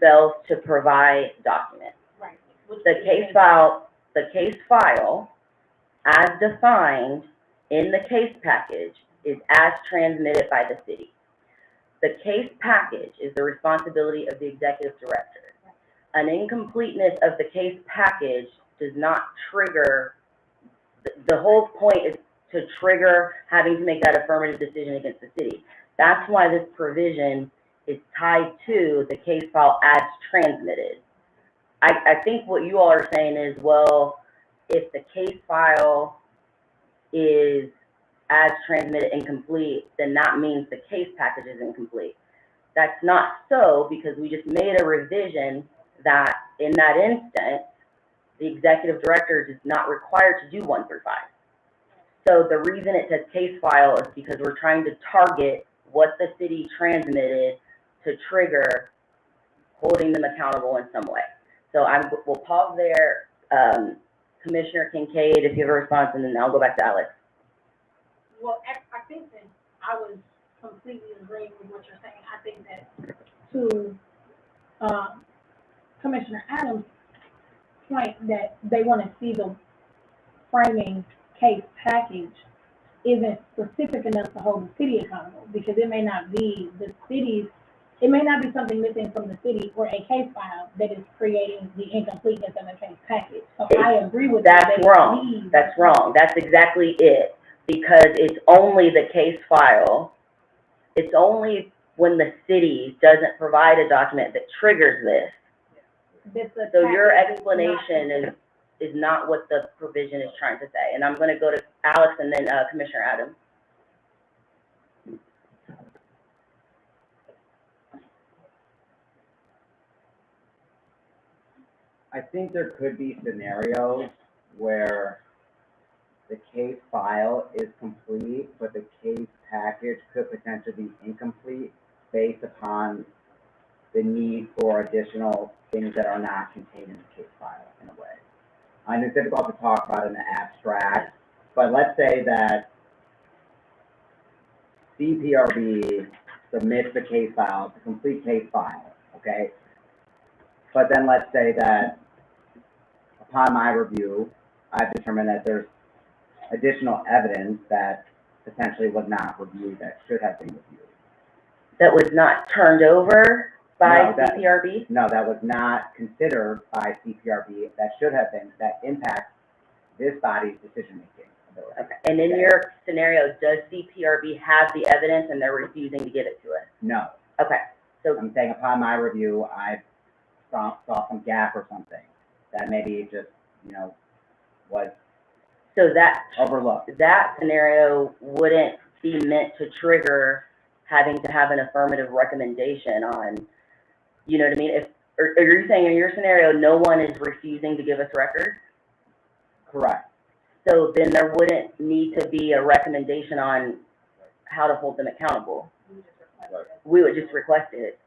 fails to provide documents. Right. The case file, as defined in the case package, is as transmitted by the city. The case package is the responsibility of the executive director. An incompleteness of the case package does not trigger, the whole point is to trigger having to make that affirmative decision against the city. That's why this provision is tied to the case file as transmitted. I think what you all are saying is, well, if the case file is as transmitted incomplete, then that means the case package is incomplete. That's not so, because we just made a revision that in that instance, the executive director is not required to do 1 through 5. So the reason it says case file is because we're trying to target what the city transmitted to trigger holding them accountable in some way. So we'll pause there. Commissioner Kincaid, if you have a response, and then I'll go back to Alex. Well, I think that I was completely agreeing with what you're saying. I think that to Commissioner Adams' point that they want to see the framing case package isn't specific enough to hold the city accountable, because it may not be the city's, it may not be something missing from the city or a case file that is creating the incompleteness of the case package. So I agree with that. That's wrong. That's wrong. That's exactly it. Because it's only the case file. It's only when the city doesn't provide a document that triggers this. So your explanation is not what the provision is trying to say. And I'm going to go to Alex and then Commissioner Adams. I think there could be scenarios where the case file is complete, but the case package could potentially be incomplete based upon the need for additional things that are not contained in the case file in a way. I know it's difficult to talk about in the abstract, but let's say that CPRB submits the case file, the complete case file, okay? But then let's say that upon my review, I've determined that there's additional evidence that potentially was not reviewed that should have been reviewed. That was not turned over by CPRB? No, that was not considered by CPRB, that should have been, that impacts this body's decision-making. possibility. Okay, and in your scenario, does CPRB have the evidence and they're refusing to give it to us? No, Okay, so, I'm saying upon my review, I saw some gap or something that maybe just, was so overlooked. that scenario wouldn't be meant to trigger having to have an affirmative recommendation on, you know what I mean? Or are you saying in your scenario, no one is refusing to give us records? Correct. So then there wouldn't need to be a recommendation on how to hold them accountable. We would just request it.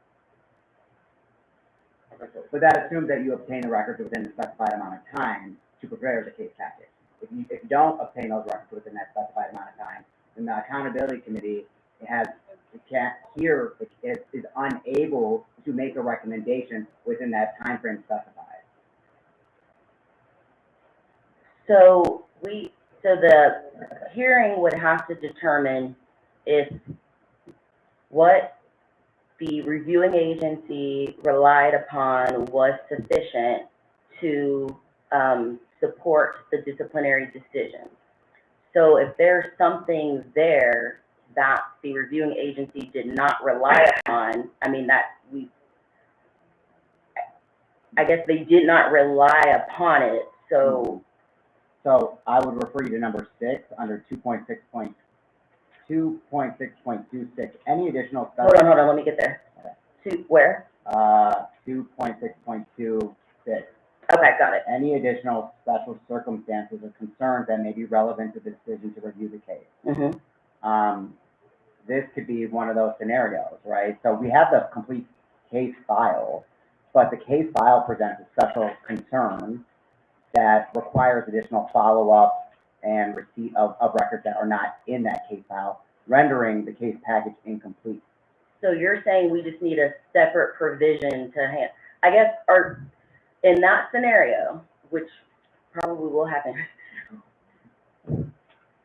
But that assumes that you obtain the records within the specified amount of time to prepare the case package. If you don't obtain those records within that specified amount of time, then the accountability committee is unable to make a recommendation within that time frame specified. So the hearing would have to determine if what the reviewing agency relied upon was sufficient to support the disciplinary decision. So if there's something there that the reviewing agency did not rely upon, I guess they did not rely upon it, so. So I would refer you to number 6 under 2.6.26. Any additional special. Hold on, let me get there. To where? 2.6.26. Okay, got it. Any additional special circumstances or concerns that may be relevant to the decision to review the case. Mm-hmm. This could be one of those scenarios, right? So we have the complete case file, but the case file presents a special concern that requires additional follow-up and receipt of records that are not in that case file, rendering the case package incomplete. So you're saying we just need a separate provision to I guess, or in that scenario, which probably will happen,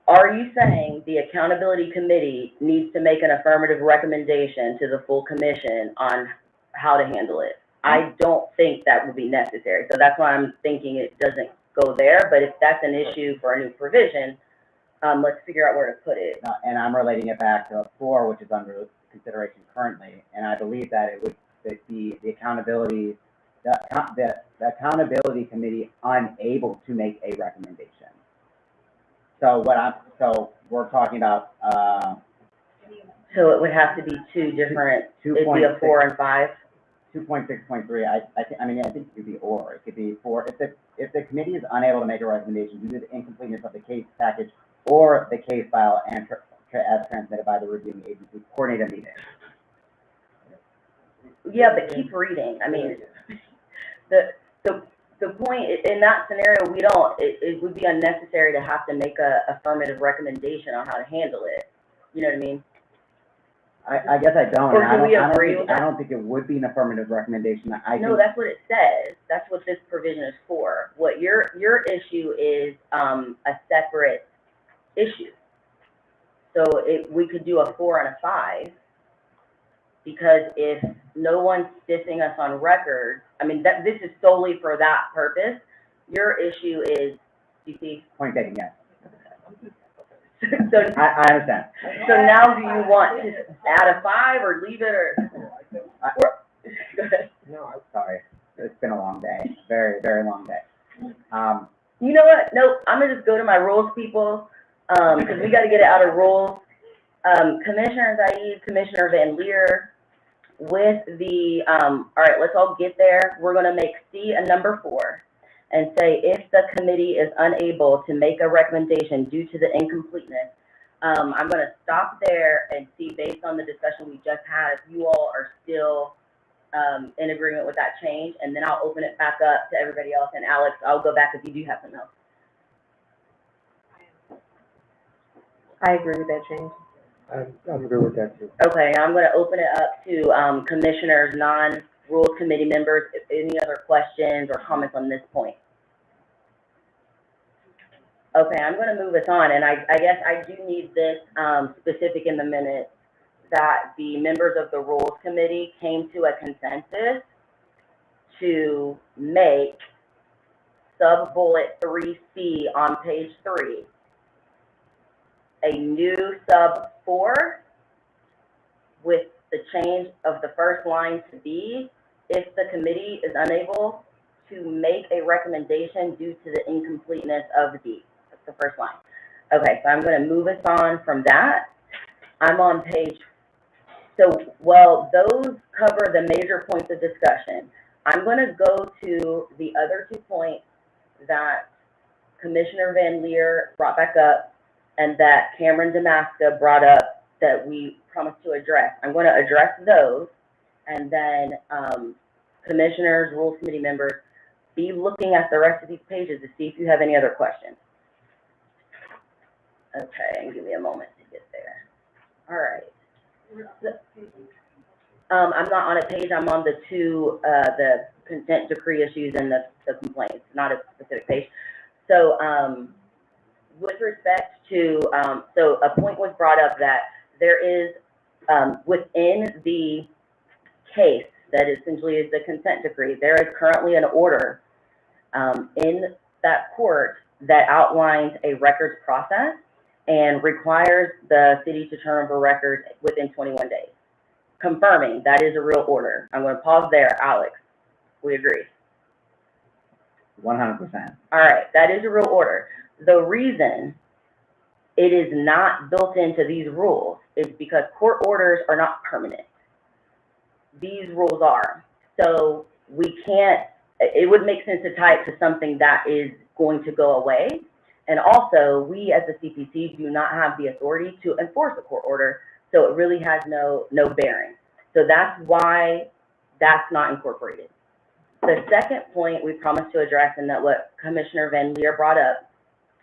are you saying the accountability committee needs to make an affirmative recommendation to the full commission on how to handle it? I don't think that would be necessary, so that's why I'm thinking it doesn't go there, but if that's an issue for a new provision, let's figure out where to put it. And I'm relating it back to 4, which is under consideration currently, and I believe that it would be the accountability committee unable to make a recommendation. So we're talking about, So it would have to be two different, it'd be a 4 and 5? 2.6.3, I think it could be or. It could be 4. If the committee is unable to make a recommendation due to the incompleteness of the case package or the case file and as transmitted by the reviewing agency, coordinate a meeting. Yeah, but keep reading. The point, in that scenario, it would be unnecessary to have to make a affirmative recommendation on how to handle it. You know what I mean? I guess I don't. Or do we agree with that? I don't think it would be an affirmative recommendation. No, that's what it says. That's what this provision is for. What your issue is, a separate issue. So we could do a 4 and a 5, because if no one's stiffing us on record, this is solely for that purpose. Your issue is, do you see? Point taken, yes. So I understand. So now do you want to add a 5 or leave it, or? Go ahead. No, I'm sorry. It's been a long day. Very, very long day. You know what? Nope, I'm gonna just go to my rules people, because we gotta get it out of rules. Commissioner Zaid, Commissioner Van Leer, with the, all right, let's all get there. We're gonna make C a number 4 and say if the committee is unable to make a recommendation due to the incompleteness. I'm gonna stop there and see, based on the discussion we just had, if you all are still in agreement with that change, and then I'll open it back up to everybody else. And Alex, I'll go back if you do have something else. I agree with that change. I'm good with that too. Okay, I'm gonna open it up to commissioners, non-rules committee members, if any other questions or comments on this point. Okay, I'm gonna move us on, and I guess I do need this specific in the minutes, that the members of the rules committee came to a consensus to make sub-bullet 3C on page 3 a new sub 4 with the change of the first line to be, if the committee is unable to make a recommendation due to the incompleteness of D. That's the first line. Okay, so I'm going to move us on from that. I'm on page, so, well, those cover the major points of discussion. I'm going to go to the other 2 points that Commissioner Van Leer brought back up and that Cameron Damasca brought up that we promised to address. I'm going to address those, and then commissioners, rules committee members, be looking at the rest of these pages to see if you have any other questions. Okay, and give me a moment to get there. All right. I'm not on a page. I'm on the 2, the consent decree issues and the complaints, not a specific page. So with respect to, so a point was brought up that there is within the case that essentially is the consent decree, there is currently an order in that court that outlines a records process and requires the city to turn over records within 21 days. Confirming that is a real order. I'm going to pause there. Alex, we agree? 100%. All right, that is a real order. The reason it is not built into these rules is because court orders are not permanent. These rules are. So we can't, it would make sense to tie it to something that is going to go away. And also, we as the CPC do not have the authority to enforce a court order, so it really has no bearing. So that's why that's not incorporated. The second point we promised to address, and that what Commissioner Van Leer brought up,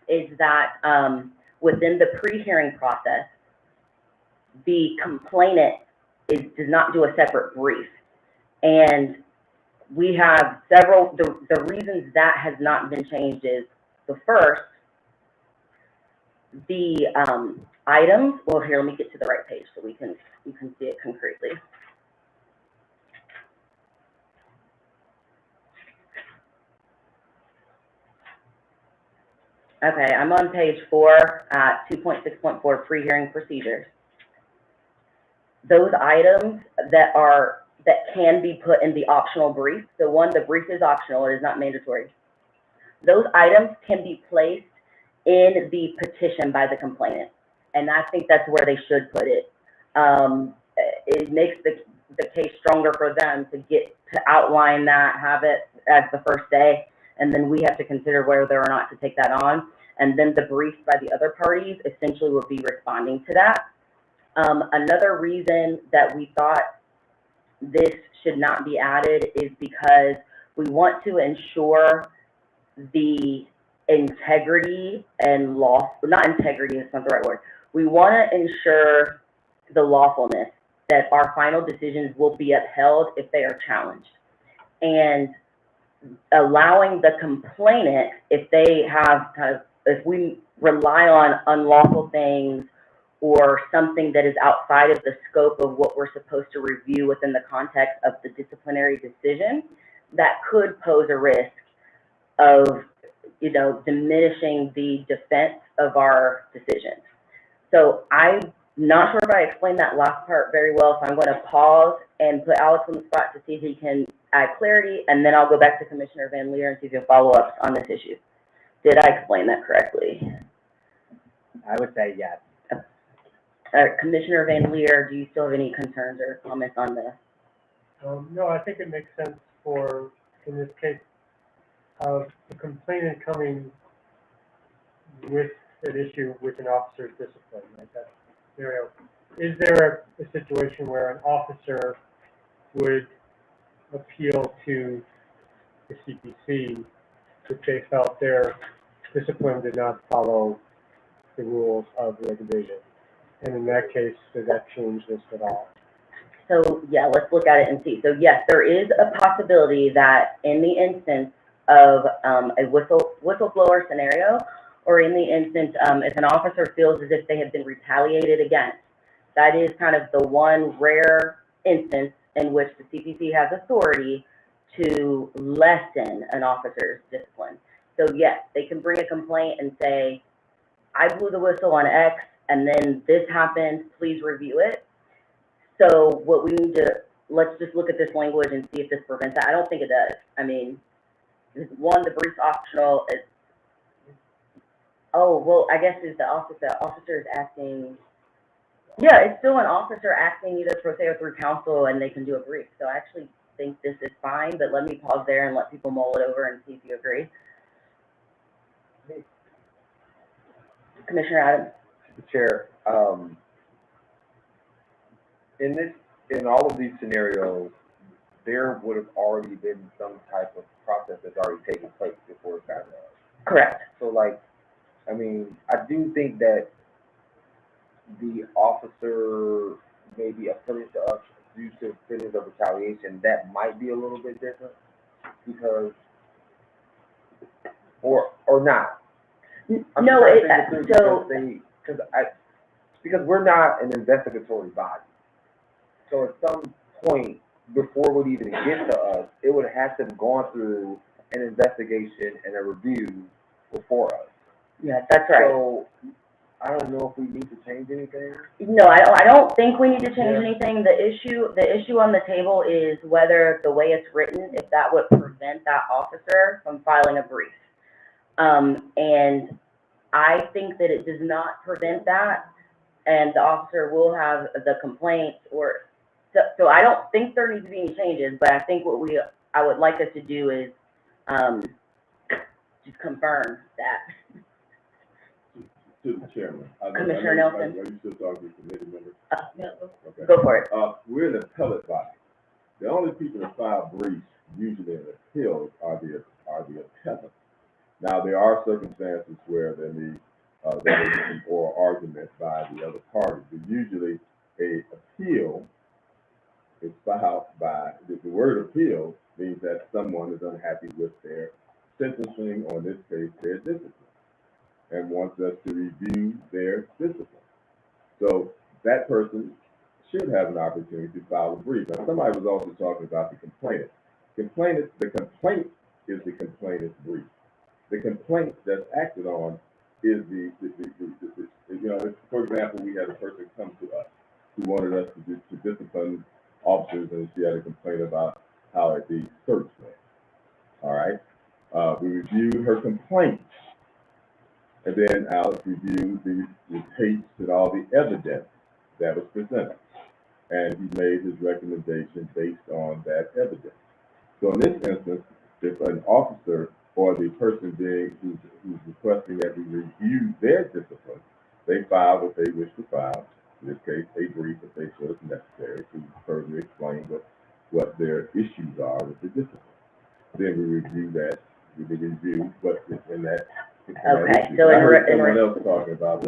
is that within the pre-hearing process, the complainant does not do a separate brief. And we have several, the reasons that has not been changed is, the first, the items, well here, let me get to the right page so you can see it concretely. Okay, I'm on page 4 at 2.6.4 pre-hearing procedures. Those items that can be put in the optional brief. So one, the brief is optional, it is not mandatory. Those items can be placed in the petition by the complainant, and I think that's where they should put it. It makes the case stronger for them to get to outline that, have it as the first day, and then we have to consider whether or not to take that on. And then the brief by the other parties essentially will be responding to that. Another reason that we thought this should not be added is because we want to ensure the integrity and not integrity, it's not the right word. We want to ensure the lawfulness that our final decisions will be upheld if they are challenged. And allowing the complainant, if they have if we rely on unlawful things or something that is outside of the scope of what we're supposed to review within the context of the disciplinary decision, that could pose a risk of, diminishing the defense of our decisions. So I'm not sure if I explained that last part very well, so I'm going to pause and put Alex on the spot to see if he can add clarity, and then I'll go back to Commissioner Van Leer and see if he'll follow up on this issue. Did I explain that correctly? I would say yes. Commissioner Van Leer, do you still have any concerns or comments on this? No, I think it makes sense for, in this case, the complainant coming with an issue with an officer's discipline, like that scenario. Is there a situation where an officer would appeal to the CPC if they felt their discipline did not follow the rules of the division? And in that case, does that change this at all? So yeah, let's look at it and see. So yes, there is a possibility that in the instance of a whistleblower scenario, or in the instance if an officer feels as if they have been retaliated against, that is kind of the one rare instance in which the CPC has authority to lessen an officer's discipline. So yes, they can bring a complaint and say, I blew the whistle on X, and then this happens, please review it. So what we need to, let's just look at this language and see if this prevents that. I don't think it does. I mean, one, the brief's optional. Oh, well, I guess the officer is acting, yeah, it's still an officer acting either pro se or through counsel, and they can do a brief. So I actually think this is fine, but let me pause there and let people mull it over and see if you agree. Commissioner Adams? Chair, in all of these scenarios, there would have already been some type of process that's already taken place before it got done. Correct. So like, I mean, I do think that the officer may be affiliated to us due to feelings of retaliation. That might be a little bit different because, or not. No, because we're not an investigatory body. So at some point before it would even get to us, it would have to have gone through an investigation and a review before us. Yeah, that's right. So I don't know if we need to change anything. No, I don't think we need to change anything. The issue on the table is whether the way it's written, if that would prevent that officer from filing a brief. And I think that it does not prevent that, and the officer will have the complaint so I don't think there needs to be any changes, but I think I would like us to do is, just confirm that. To the chairman. Commissioner Nelson. Are you still talking to committee members? Okay. Go for it. We're an appellate body. The only people that file briefs, usually in appeals, are the appellants. Now, there are circumstances where there may be some oral argument by the other party, but usually a appeal is filed by, the word appeal means that someone is unhappy with their sentencing, or in this case, their discipline, and wants us to review their discipline. So that person should have an opportunity to file a brief. Now, somebody was also talking about the complainant. The complaint is the complainant's brief. The complaint that's acted on is for example, we had a person come to us who wanted us to discipline officers, and she had a complaint about how the search went. All right. We reviewed her complaint, and then Alex reviewed the tapes and all the evidence that was presented, and he made his recommendation based on that evidence. So in this instance, if an officer or the person who's requesting that we review their discipline, they file what they wish to file. In this case, a brief if they feel it's necessary to further explain what their issues are with the discipline. Then we review that. We review what is in that. Okay, so I heard someone else talking about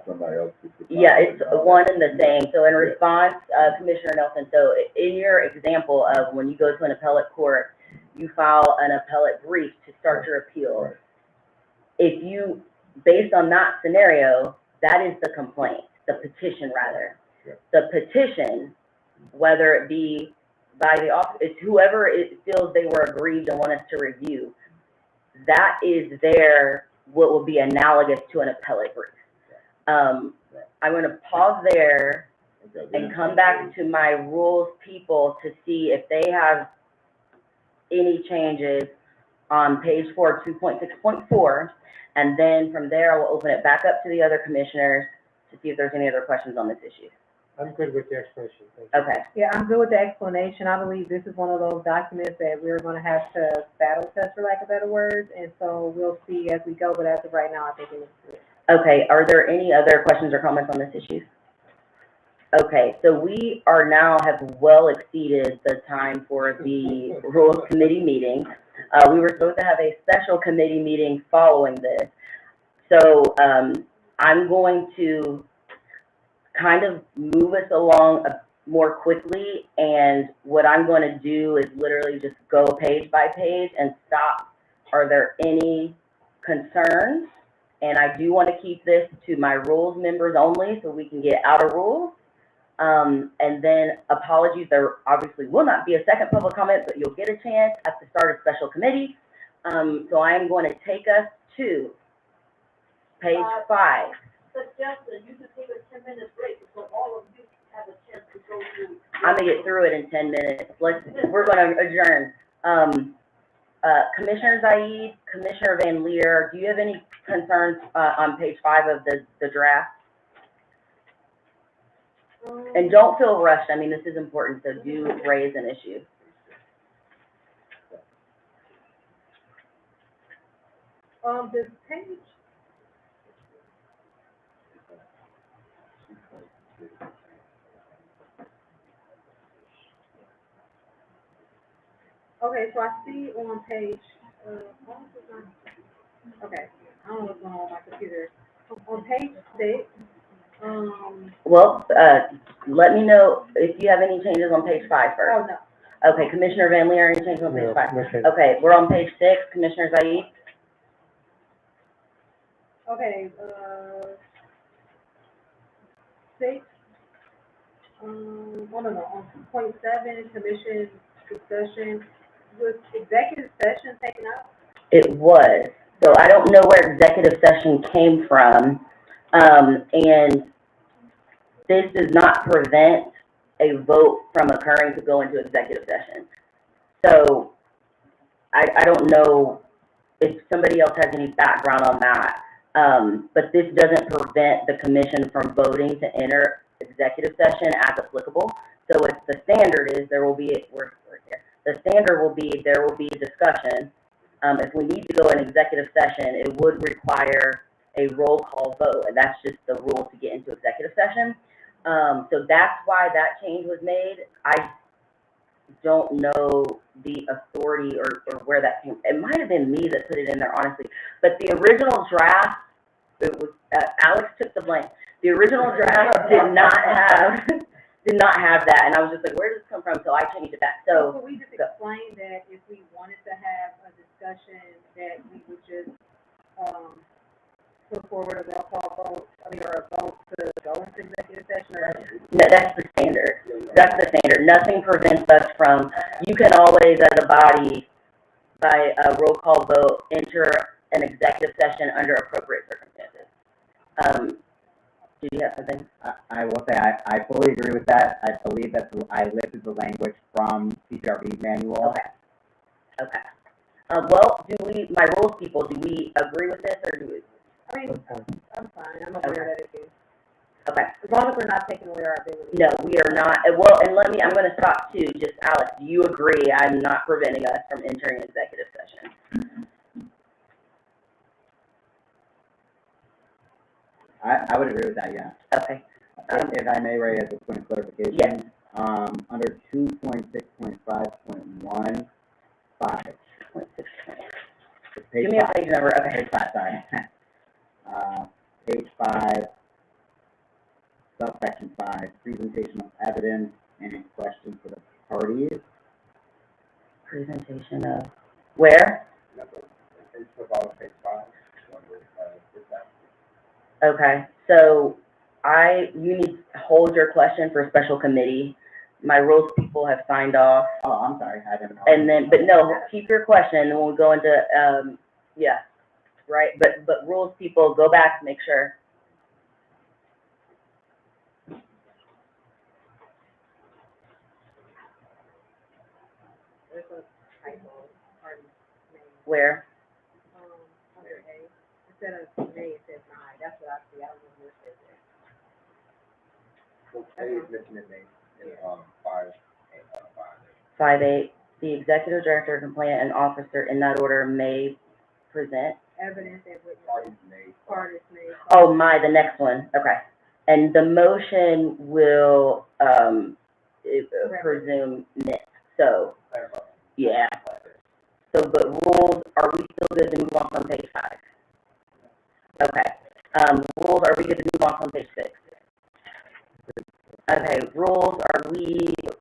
somebody else. Yeah, it's one and the same. So in response, Commissioner Nelson, so in your example of when you go to an appellate court, you file an appellate brief to start your appeal. Right. If you, based on that scenario, that is the complaint, the petition rather. Yeah. The petition, whether it be by the office, it's whoever it feels they were aggrieved and want us to review, that is what will be analogous to an appellate brief. I'm going to pause there and come back to my rules people to see if they have any changes on page 4, 2.6.4, and then from there I will open it back up to the other commissioners to see if there's any other questions on this issue. I'm good with the explanation. Thank you. Okay. Yeah, I'm good with the explanation. I believe this is one of those documents that we're gonna have to battle test, for lack of better words, and so we'll see as we go, but as of right now, I think it looks good. Okay, are there any other questions or comments on this issue? Okay, so we have well exceeded the time for the Rules Committee meeting. We were supposed to have a special committee meeting following this. So I'm going to kind of move us along more quickly, and what I'm going to do is literally just go page by page and stop. Are there any concerns? And I do want to keep this to my rules members only so we can get out of rules. And then apologies, there obviously will not be a second public comment, but you'll get a chance at the start of special committee. So I am going to take us to page 5. suggested you could take a 10-minute break, so all of you have a chance to go through. I'm gonna get through it in 10 minutes. We're gonna adjourn. Commissioner Zaid, Commissioner Van Leer, do you have any concerns, on page 5 of the draft? And don't feel rushed. I mean, this is important, so do raise an issue. This page, okay, so I see on page, okay, I don't know what's going on with my computer. On page 6, Well, let me know if you have any changes on page 5 first. oh, no. Okay, Commissioner Van Leer, any changes on page No, 5? okay. Okay, we're on page 6, Commissioner Zaid. Okay, 6, on point 7, commission discussion, was executive session taken out? It was. So I don't know where executive session came from. And this does not prevent a vote from occurring to go into executive session. So I don't know if somebody else has any background on that. But this doesn't prevent the commission from voting to enter executive session as applicable. So if the standard is there will be, the standard will be there will be a discussion. If we need to go in executive session, it would require a roll call vote, and that's just the rule to get into executive session. So that's why that change was made. I don't know the authority or where that came. It might have been me that put it in there, honestly. But the original draft, it was Alex took the blame. The original draft did not have that, and I was just like, where does this come from? So I changed it back. So Could we just explain that if we wanted to have a discussion, that we would just, put forward a roll call vote, or a vote to go into executive session, or? no, that's the standard. That's the standard. Nothing prevents us from, you can always, as a body, by a roll call vote, enter an executive session under appropriate circumstances. Did you have something? I will say, I fully agree with that. I believe that I listed the language from CPRB manual. Okay. Well, my rules people, do we agree with this, or do we? I mean, I'm fine, I'm aware that it is. Okay. As long as we're not taking away our ability. No, we are not. Well, and I'm going to stop too. Just Alex, do you agree? I'm not preventing us from entering executive session. I would agree with that, yeah. Okay. If I may, Ray, as a point of clarification. Yes. Under 2.6.5.1, 5. Give me a page number. Okay. Page 5, sorry. Page 5, subsection 5, presentation of evidence and questions for the parties. Presentation of where? Page 5. Okay, so you need to hold your question for special committee. My rules people have signed off. Oh, I'm sorry, I didn't know. And then, but no, keep your question, and we'll go into, yeah, right? But rules people, go back, make sure. There's a typo, party name, Where? under A, instead of May, it says 9, that's what I see, I don't know what it says there. So A is mentioned in May, in, 5. 5.8, the executive director, complainant, and officer in that order may present. Evidence and Parties witnesses, may. parties may. Oh, the next one, okay. And the motion will, presume next, so, yeah. So, but rules, are we still good to move on from page 5? Okay. Rules, are we good to move on from page 6? Okay, rules,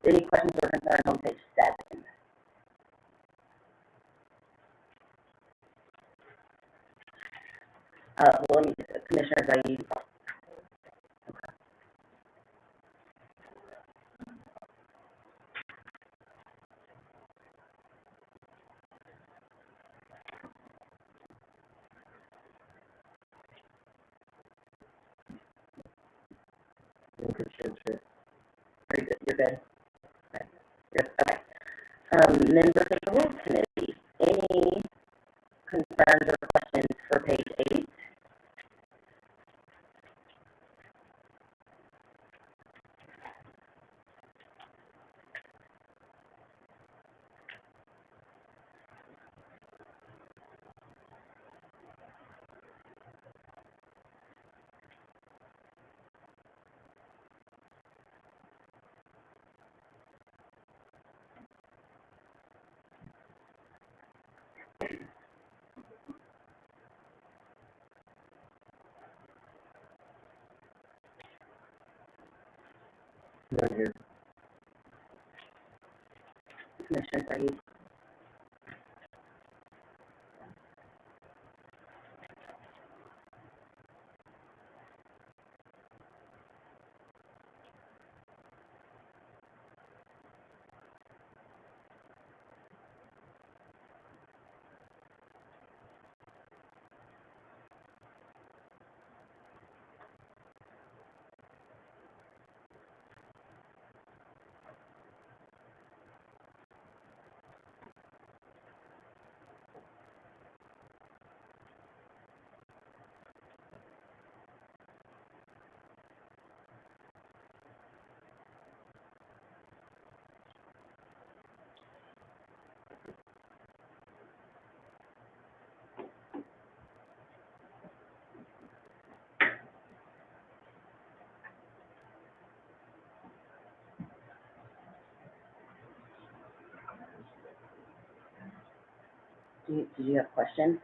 any questions or concerns on page 7? Well, Commissioner Zaid. You're good? Okay. Good, okay. Members of the Rules Committee, any concerns or questions for page 8? None here. Commissioner Said? Did you have questions?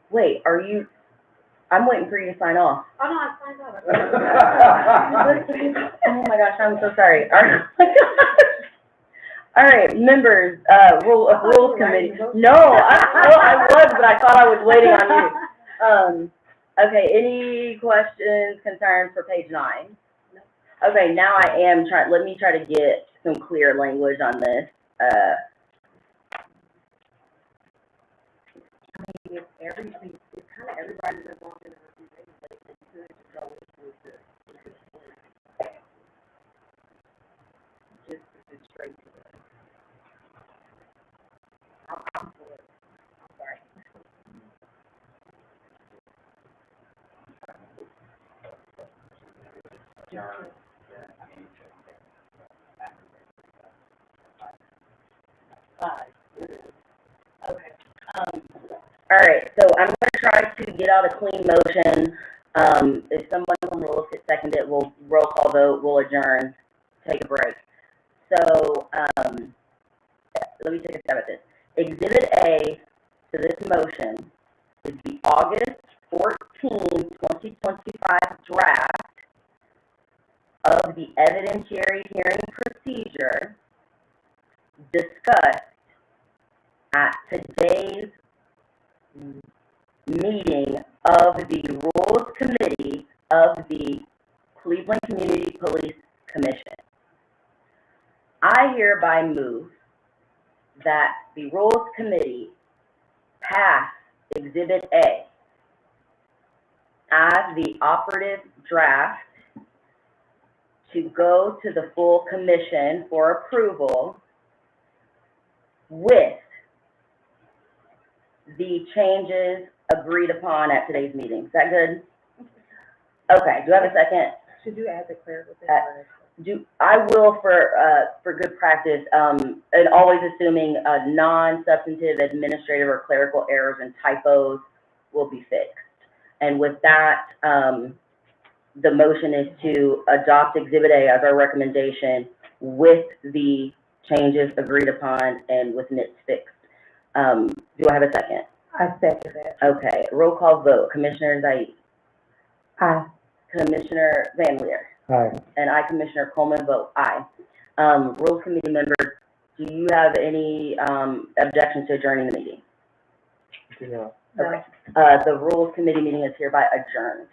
Wait, I'm waiting for you to sign off. Oh, no, I signed up. Oh my gosh, I'm so sorry. All right, members, Rules Committee. No, I was, but I thought I was waiting on you. Okay, any questions, concerns for page 9? Okay, now let me try to get some clear language on this. If everything, it's kind of everybody that's on in the review anyway, so you could just go into the, just straight to it. I'm for it. I'm sorry. Okay. All right, so I'm gonna try to get out a clean motion. If someone from Rules could second it, we'll roll call vote, we'll adjourn, take a break. So, let me take a stab at this. Exhibit A to this motion is the August 14, 2025 draft of the evidentiary hearing procedure discussed at today's meeting of the Rules Committee of the Cleveland Community Police Commission. I hereby move that the Rules Committee pass Exhibit A as the operative draft to go to the full commission for approval with the changes agreed upon at today's meeting. Is that good? Okay, do I have a second? Should you add the clerical thing? I will for good practice, and always assuming non-substantive administrative or clerical errors and typos will be fixed. And with that, the motion is to adopt Exhibit A as our recommendation with the changes agreed upon and with nits fixed. Do I have a second? I second that. Okay, roll call vote. Commissioner Zaid? Aye. Commissioner Van Leer? Aye. And I, Commissioner Coleman, vote aye. Rules Committee members, do you have any objections to adjourning the meeting? Do not. Okay. The Rules Committee meeting is hereby adjourned.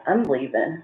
I'm leaving.